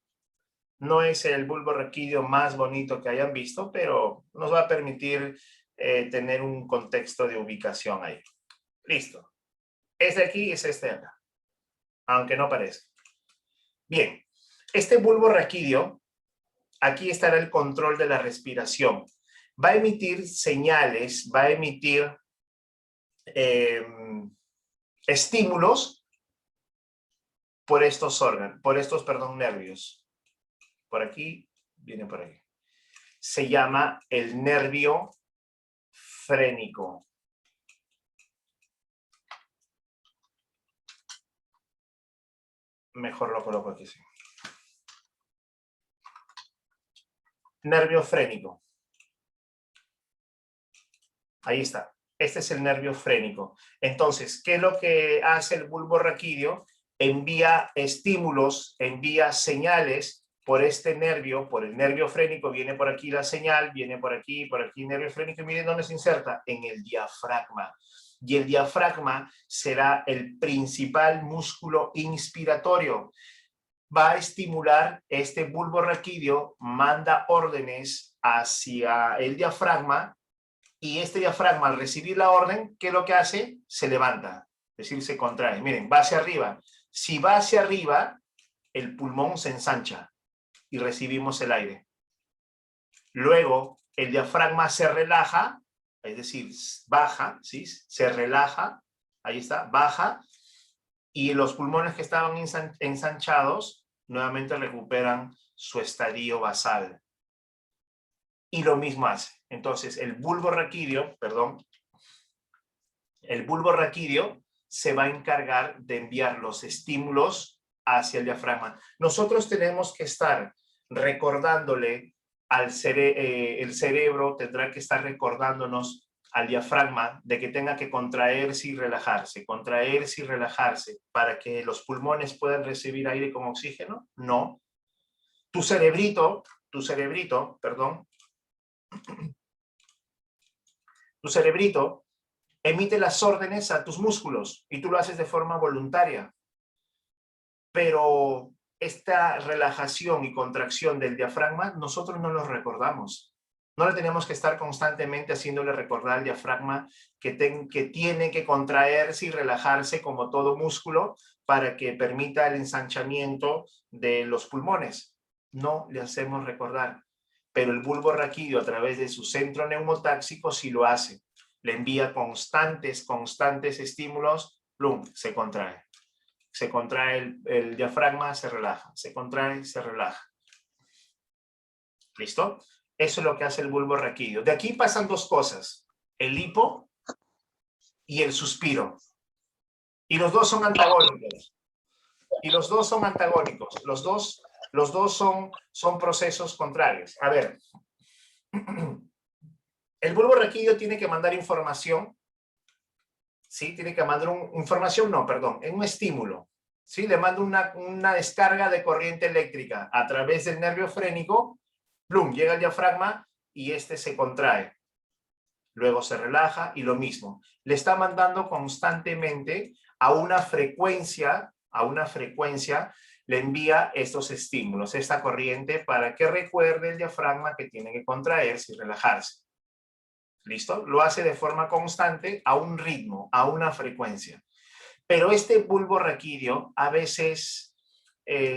No es el bulbo raquídeo más bonito que hayan visto, pero nos va a permitir tener un contexto de ubicación ahí. Listo. Este aquí es este de acá, aunque no parezca. Bien, este bulbo raquídeo, aquí estará el control de la respiración. Va a emitir señales, va a emitir estímulos por estos órganos, nervios. Por aquí, viene por ahí. Se llama el nervio frénico. Mejor lo coloco aquí, sí. nervio frénico. Ahí está. Este es el nervio frénico. Entonces, ¿qué es lo que hace el bulbo raquídeo? Envía estímulos, envía señales por este nervio, por el nervio frénico, viene por aquí la señal, viene por aquí nervio frénico, y miren dónde se inserta, en el diafragma. Y el diafragma será el principal músculo inspiratorio. Va a estimular este bulbo raquídeo, manda órdenes hacia el diafragma, y este diafragma, al recibir la orden, ¿qué es lo que hace? Se levanta, es decir, se contrae. Miren, va hacia arriba. Si va hacia arriba, el pulmón se ensancha y recibimos el aire. Luego, el diafragma se relaja, es decir, baja, ¿sí? Se relaja, ahí está, baja, y los pulmones que estaban ensanchados nuevamente recuperan su estadio basal. Y lo mismo hace. Entonces, el bulbo raquídeo se va a encargar de enviar los estímulos hacia el diafragma. Nosotros tenemos que estar recordándole al el cerebro tendrá que estar recordándonos al diafragma de que tenga que contraerse y relajarse, para que los pulmones puedan recibir aire con oxígeno. No. Tu cerebrito, perdón, tu cerebrito emite las órdenes a tus músculos y tú lo haces de forma voluntaria. Pero esta relajación y contracción del diafragma nosotros no lo recordamos. No le tenemos que estar constantemente haciéndole recordar al diafragma que tiene que contraerse y relajarse como todo músculo para que permita el ensanchamiento de los pulmones. No le hacemos recordar. Pero el bulbo raquídeo, a través de su centro neumotáxico, sí lo hace. Le envía constantes estímulos, ¡plum!, se contrae. Se contrae el diafragma, se relaja. Se contrae, se relaja. ¿Listo? Eso es lo que hace el bulbo raquídeo. De aquí pasan dos cosas. El hipo y el suspiro. Y los dos son antagónicos. Los dos son procesos contrarios. A ver. El bulbo raquídeo tiene que mandar información. ¿Sí? Tiene que mandar un estímulo. ¿Sí? Le manda una descarga de corriente eléctrica a través del nervio frénico. ¡Plum! Llega al diafragma y este se contrae. Luego se relaja y lo mismo. Le está mandando constantemente a una frecuencia, le envía estos estímulos, esta corriente, para que recuerde el diafragma que tiene que contraerse y relajarse. ¿Listo? Lo hace de forma constante, a un ritmo, a una frecuencia. Pero este bulbo raquídeo a veces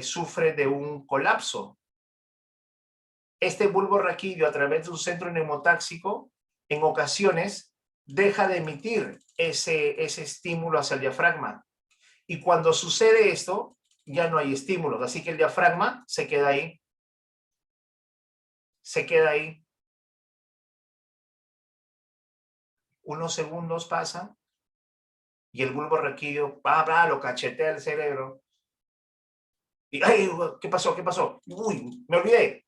sufre de un colapso. Este bulbo raquídeo, a través de un centro neumotáxico, en ocasiones deja de emitir ese estímulo hacia el diafragma. Y cuando sucede esto, ya no hay estímulos. Así que el diafragma se queda ahí. Se queda ahí. Unos segundos pasan y el bulbo raquídeo lo cachetea el cerebro. Y, ¡ay! ¿Qué pasó? ¿Qué pasó? ¡Uy! Me olvidé.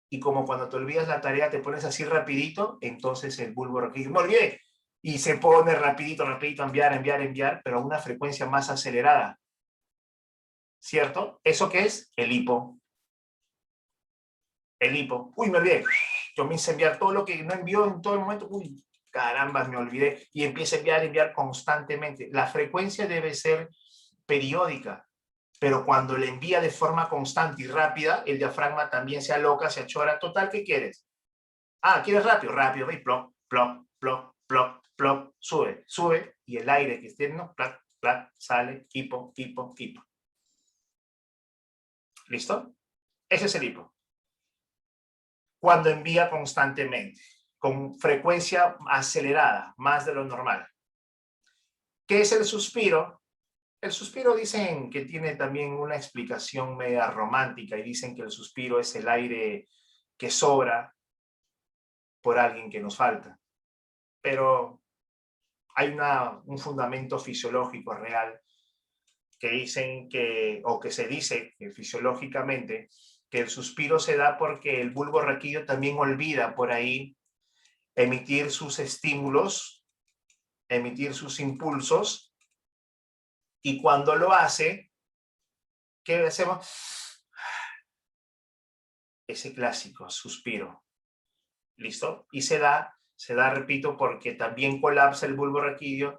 Y como cuando te olvidas la tarea te pones así rapidito, entonces el bulbo raquídeo, ¡me olvidé! Y se pone rapidito, enviar, pero a una frecuencia más acelerada. ¿Cierto? ¿Eso qué es? El hipo. El hipo. ¡Uy, me olvidé! Comienza a enviar todo lo que no envió en todo el momento. ¡Uy! Caramba, me olvidé. Y empieza a enviar constantemente. La frecuencia debe ser periódica, pero cuando le envía de forma constante y rápida, el diafragma también se aloca, se achora. Total, ¿qué quieres? ¿Quieres rápido? Rápido, y plop, plop, plop, plop, plop, sube, y el aire que esté, ¿no? Plac, plac, sale, hipo, hipo, hipo. ¿Listo? Ese es el hipo. Cuando envía constantemente, con frecuencia acelerada, más de lo normal. ¿Qué es el suspiro? El suspiro dicen que tiene también una explicación media romántica y dicen que el suspiro es el aire que sobra por alguien que nos falta. Pero hay un fundamento fisiológico real que dicen que, o que se dice que fisiológicamente, que el suspiro se da porque el bulbo raquídeo también olvida por ahí emitir sus estímulos, emitir sus impulsos, y cuando lo hace, ¿qué hacemos? Ese clásico suspiro. ¿Listo? Y se da, repito, porque también colapsa el bulbo raquídeo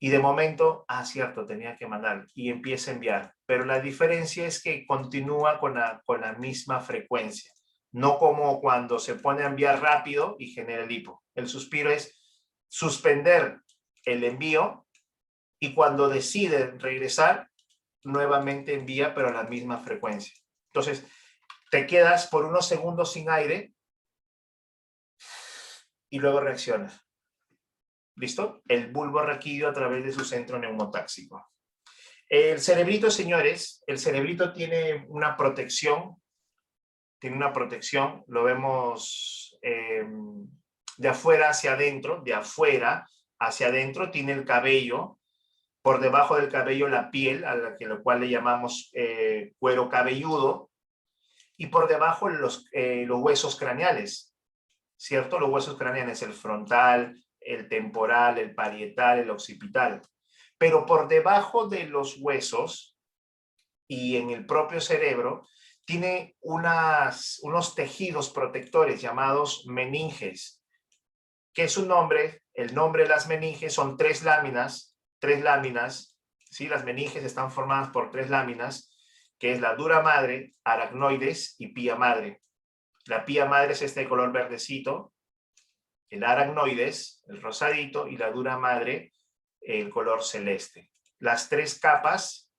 y de momento, cierto, tenía que mandar, y empieza a enviar. Pero la diferencia es que continúa con la misma frecuencia. No como cuando se pone a enviar rápido y genera el hipo. El suspiro es suspender el envío y cuando decide regresar, nuevamente envía, pero a la misma frecuencia. Entonces, te quedas por unos segundos sin aire y luego reaccionas. ¿Listo? El bulbo raquídeo a través de su centro neumotáxico. El cerebrito, señores, el cerebrito tiene una protección, lo vemos de afuera hacia adentro, tiene el cabello, por debajo del cabello la piel, lo cual le llamamos cuero cabelludo, y por debajo los huesos craneales, ¿cierto? Los huesos craneales, el frontal, el temporal, el parietal, el occipital. Pero por debajo de los huesos y en el propio cerebro, tiene unos tejidos protectores llamados meninges. ¿Qué es su nombre? El nombre de las meninges son tres láminas, ¿sí? Las meninges están formadas por tres láminas, que es la dura madre, aracnoides y pía madre. La pía madre es este color verdecito, el aracnoides, el rosadito, y la dura madre, el color celeste. Las tres capas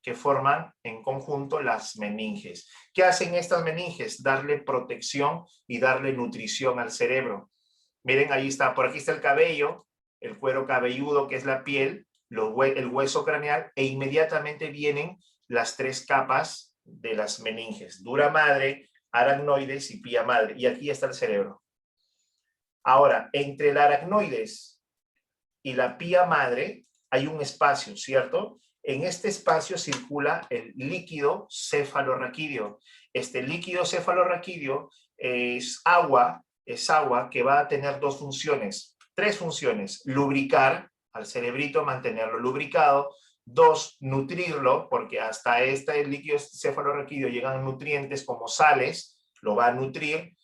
que forman en conjunto las meninges. ¿Qué hacen estas meninges? Darle protección y darle nutrición al cerebro. Miren, ahí está, por aquí está el cabello, el cuero cabelludo, que es la piel, el hueso craneal, e inmediatamente vienen las tres capas de las meninges, dura madre, aracnoides y pía madre, y aquí está el cerebro. Ahora, entre el aracnoides y la pía madre hay un espacio, ¿cierto? En este espacio circula el líquido cefalorraquídeo. Este líquido cefalorraquídeo es agua que va a tener tres funciones: lubricar al cerebrito, mantenerlo lubricado; dos, nutrirlo, porque hasta este líquido cefalorraquídeo llegan nutrientes como sales, lo va a nutrir;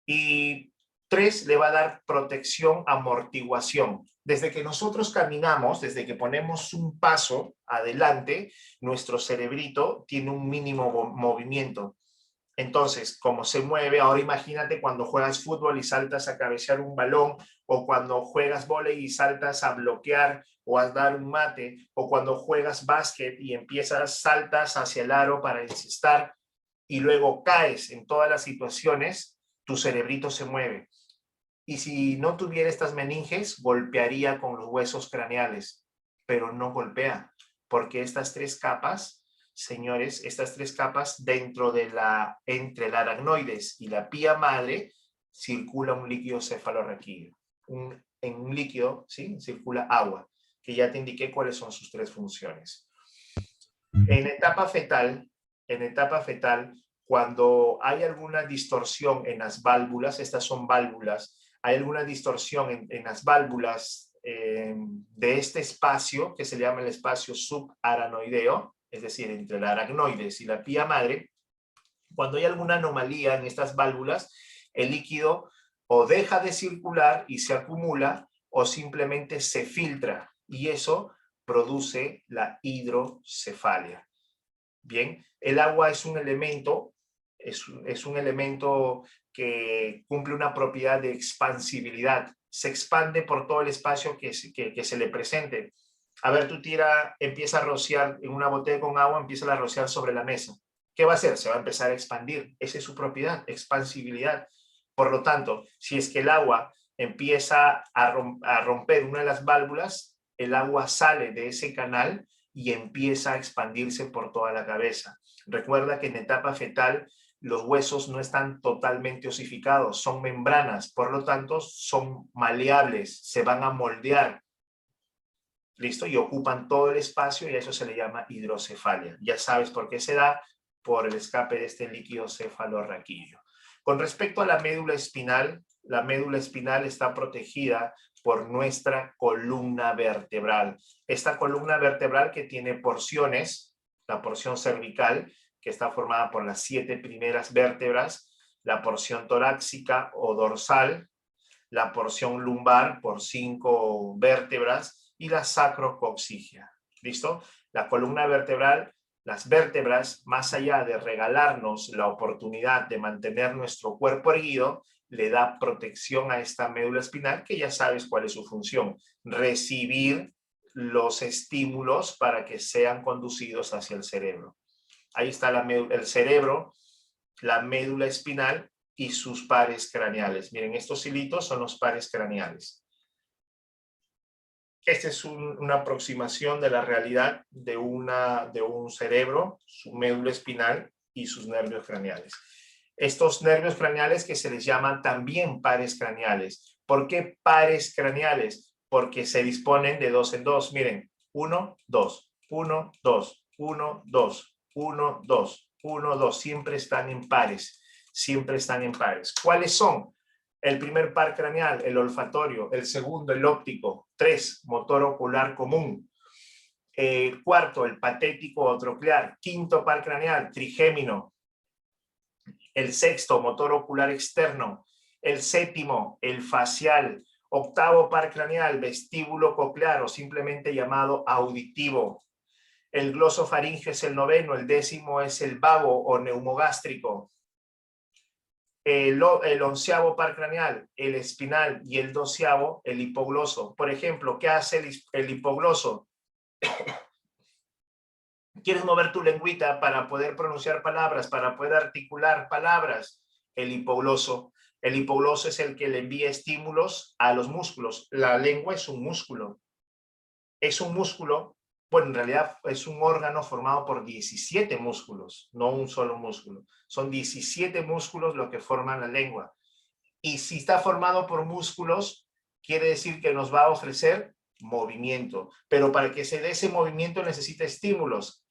y tres, le va a dar protección, amortiguación. Desde que nosotros caminamos, desde que ponemos un paso adelante, nuestro cerebrito tiene un mínimo movimiento. Entonces, como se mueve, ahora imagínate cuando juegas fútbol y saltas a cabecear un balón, o cuando juegas vóley y saltas a bloquear o a dar un mate, o cuando juegas básquet y saltas hacia el aro para encestar y luego caes. En todas las situaciones, tu cerebrito se mueve. Y si no tuviera estas meninges, golpearía con los huesos craneales, pero no golpea, porque estas tres capas, señores, entre el aracnoides y la pía madre, circula un líquido cefalorraquídeo. En un líquido, ¿sí?, circula agua, que ya te indiqué cuáles son sus tres funciones. En etapa fetal, cuando hay alguna distorsión en las válvulas, estas son válvulas, hay alguna distorsión en las válvulas de este espacio, que se llama el espacio subaranoideo, es decir, entre el aracnoides y la pía madre, cuando hay alguna anomalía en estas válvulas, el líquido o deja de circular y se acumula, o simplemente se filtra, y eso produce la hidrocefalia. Bien, el agua es un elemento, que cumple una propiedad de expansibilidad. Se expande por todo el espacio que se le presente. A ver, tú empieza a rociar en una botella con agua, empieza a rociar sobre la mesa. ¿Qué va a hacer? Se va a empezar a expandir. Esa es su propiedad, expansibilidad. Por lo tanto, si es que el agua empieza a romper una de las válvulas, el agua sale de ese canal y empieza a expandirse por toda la cabeza. Recuerda que en etapa fetal los huesos no están totalmente osificados, son membranas, por lo tanto son maleables, se van a moldear. ¿Listo? Y ocupan todo el espacio, y a eso se le llama hidrocefalia. Ya sabes por qué se da, por el escape de este líquido cefalorraquídeo. Con respecto a la médula espinal está protegida por nuestra columna vertebral. Esta columna vertebral que tiene porciones, la porción cervical, que está formada por las 7 primeras vértebras, la porción torácica o dorsal, la porción lumbar por 5 vértebras y la sacrococcígea. ¿Listo? La columna vertebral, las vértebras, más allá de regalarnos la oportunidad de mantener nuestro cuerpo erguido, le da protección a esta médula espinal, que ya sabes cuál es su función: recibir los estímulos para que sean conducidos hacia el cerebro. Ahí está el cerebro, la médula espinal y sus pares craneales. Miren, estos hilitos son los pares craneales. Esta es una aproximación de la realidad de un cerebro, su médula espinal y sus nervios craneales. Estos nervios craneales que se les llaman también pares craneales. ¿Por qué pares craneales? Porque se disponen de 2 en 2. Miren, 1, 2, 1, 2, 1, 2, 1, 2, 1, 2. Siempre están en pares. Siempre están en pares. ¿Cuáles son? El primer par craneal, el olfatorio. El segundo, el óptico. 3, motor ocular común. Cuarto, el patético o troclear. Quinto par craneal, trigémino. El sexto, motor ocular externo. El séptimo, el facial. Octavo par craneal, vestíbulo coclear o simplemente llamado auditivo. El glosofaringeo es el noveno, el décimo es el vago o neumogástrico. El 11º par craneal, el espinal, y el 12º, el hipogloso. Por ejemplo, ¿qué hace el hipogloso? ¿Quieres mover tu lengüita para poder pronunciar palabras, para poder articular palabras? El hipogloso. El hipogloso es el que le envía estímulos a los músculos. La lengua es un músculo. Es un músculo, bueno, en realidad es un órgano formado por 17 músculos, no un solo músculo. Son 17 músculos lo que forman la lengua. Y si está formado por músculos, quiere decir que nos va a ofrecer movimiento. Pero para que se dé ese movimiento necesita estímulos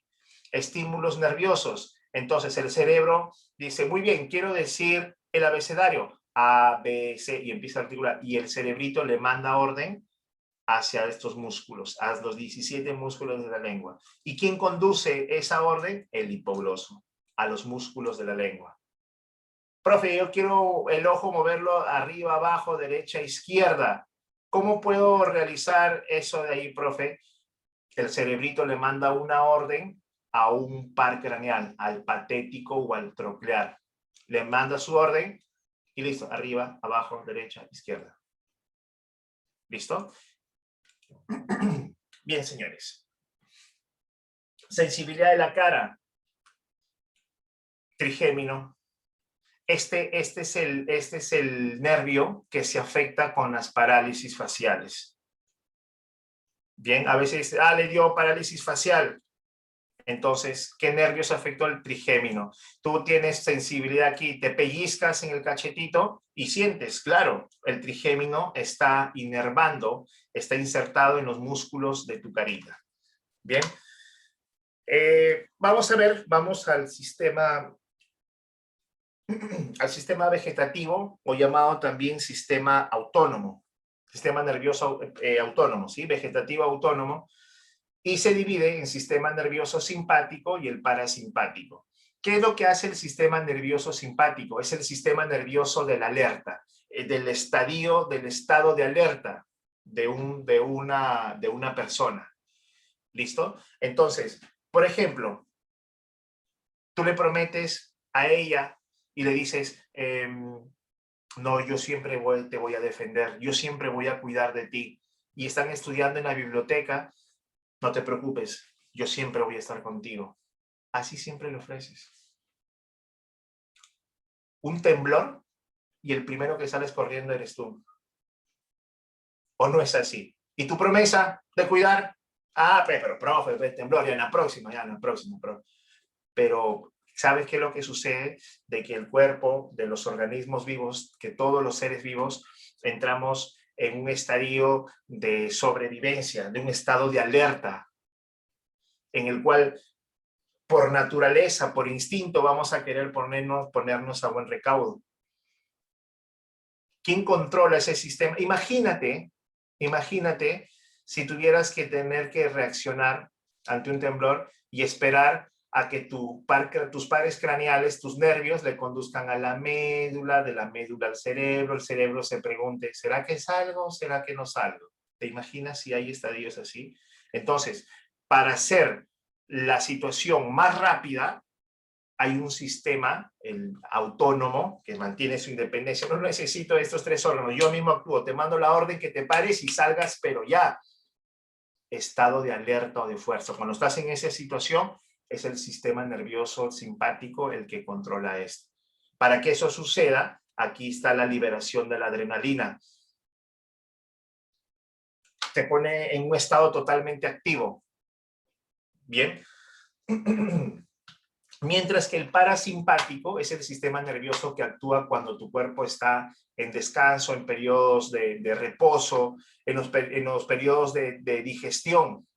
nerviosos. Entonces el cerebro dice, muy bien, quiero decir el abecedario, A, B, C, y empieza a articular. Y el cerebrito le manda orden hacia estos músculos, a los 17 músculos de la lengua. ¿Y quién conduce esa orden? El hipogloso, a los músculos de la lengua. Profe, yo quiero el ojo moverlo arriba, abajo, derecha, izquierda. ¿Cómo puedo realizar eso de ahí, profe? El cerebrito le manda una orden a un par craneal, al patético o al troclear. Le manda su orden y listo, arriba, abajo, derecha, izquierda. ¿Listo? Bien, señores. Sensibilidad de la cara. Trigémino. Este es el nervio que se afecta con las parálisis faciales. Bien, a veces le dio parálisis facial. Entonces, ¿qué nervios afectó? El trigémino. Tú tienes sensibilidad aquí, te pellizcas en el cachetito y sientes, claro, el trigémino está inervando, está insertado en los músculos de tu carita. Bien. Vamos a ver, vamos al sistema vegetativo, o llamado también sistema autónomo, sistema nervioso autónomo, ¿sí? Vegetativo autónomo, y se divide en sistema nervioso simpático y el parasimpático. ¿Qué es lo que hace el sistema nervioso simpático? Es el sistema nervioso de la alerta, del estado de alerta de una persona. ¿Listo? Entonces, por ejemplo, tú le prometes a ella y le dices, no, yo siempre te voy a defender, yo siempre voy a cuidar de ti. Y están estudiando en la biblioteca, no te preocupes, yo siempre voy a estar contigo. Así siempre le ofreces. Un temblor y el primero que sales corriendo eres tú. ¿O no es así? ¿Y tu promesa de cuidar? Pero profe, temblor, ya en la próxima. Pero ¿sabes qué es lo que sucede? De que el cuerpo de los organismos vivos, que todos los seres vivos, entramos en un estadio de sobrevivencia, de un estado de alerta, en el cual por naturaleza, por instinto, vamos a querer ponernos a buen recaudo. ¿Quién controla ese sistema? Imagínate si tuvieras que tener que reaccionar ante un temblor y esperar a que tus pares craneales, tus nervios, le conduzcan a la médula, de la médula al cerebro, el cerebro se pregunte, ¿será que salgo o será que no salgo? ¿Te imaginas si hay estadios así? Entonces, para hacer la situación más rápida, hay un sistema autónomo que mantiene su independencia. No necesito estos 3 órganos, yo mismo actúo, te mando la orden que te pares y salgas, pero ya. Estado de alerta o de fuerza. Cuando estás en esa situación, es el sistema nervioso simpático el que controla esto. Para que eso suceda, aquí está la liberación de la adrenalina. Te pone en un estado totalmente activo. Bien. Mientras que el parasimpático es el sistema nervioso que actúa cuando tu cuerpo está en descanso, en periodos de reposo, en los periodos de digestión.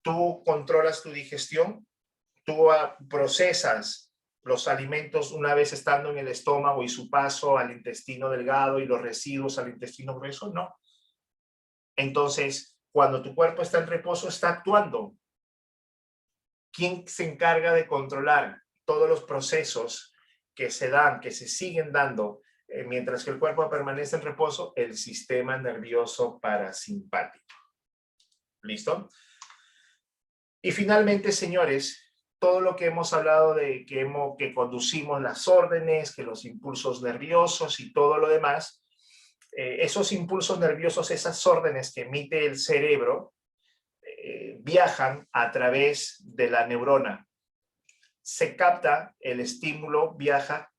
Tú controlas tu digestión, tú procesas los alimentos una vez estando en el estómago y su paso al intestino delgado y los residuos al intestino grueso, no. Entonces, cuando tu cuerpo está en reposo, está actuando. ¿Quién se encarga de controlar todos los procesos que se dan, que se siguen dando mientras que el cuerpo permanece en reposo? El sistema nervioso parasimpático. ¿Listo? Y finalmente, señores, todo lo que hemos hablado de que conducimos las órdenes, que los impulsos nerviosos y todo lo demás, esos impulsos nerviosos, esas órdenes que emite el cerebro, viajan a través de la neurona. Se capta, el estímulo viaja,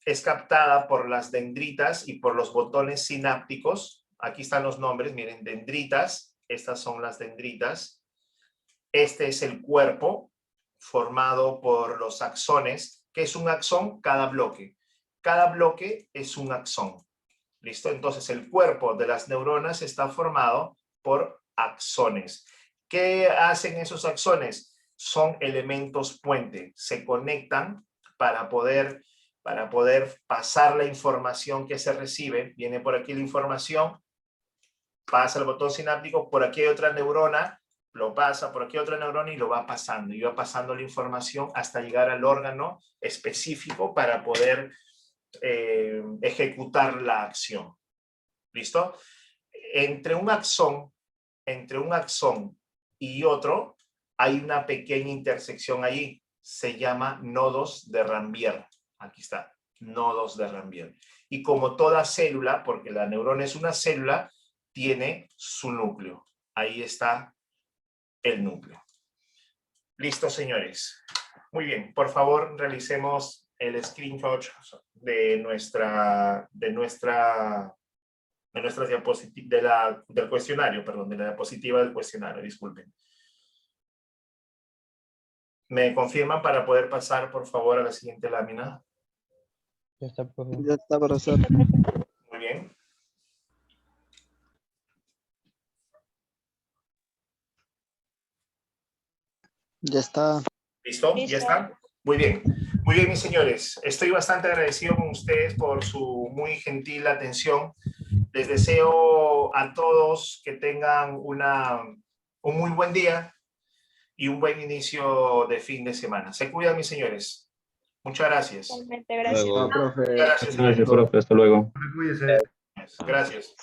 es captada por las dendritas y por los botones sinápticos. Aquí están los nombres, miren, dendritas, estas son las dendritas. Este es el cuerpo formado por los axones. ¿Qué es un axón? Cada bloque. Cada bloque es un axón. ¿Listo? Entonces el cuerpo de las neuronas está formado por axones. ¿Qué hacen esos axones? Son elementos puente. Se conectan para poder pasar la información que se recibe. Viene por aquí la información, pasa el botón sináptico, por aquí hay otra neurona, lo pasa, por aquí otra neurona y lo va pasando. Y va pasando la información hasta llegar al órgano específico para poder ejecutar la acción. ¿Listo? Entre un axón y otro hay una pequeña intersección allí. Se llama nodos de Ranvier. Aquí está, nodos de Ranvier. Y como toda célula, porque la neurona es una célula, tiene su núcleo. Ahí está el núcleo. Listo, señores. Muy bien, por favor, realicemos el screenshot de nuestra diapositiva, del cuestionario, perdón, de la diapositiva del cuestionario, disculpen. ¿Me confirman para poder pasar, por favor, a la siguiente lámina? Ya está, profe. Ya está, profesor. Muy bien. Ya está. ¿Listo? ¿Ya está? Muy bien. Muy bien, mis señores. Estoy bastante agradecido con ustedes por su muy gentil atención. Les deseo a todos que tengan un muy buen día y un buen inicio de fin de semana. Se cuidan, mis señores. Muchas gracias. Totalmente, gracias. Luego. profe. Gracias, Gracias, profe. Hasta luego. Gracias.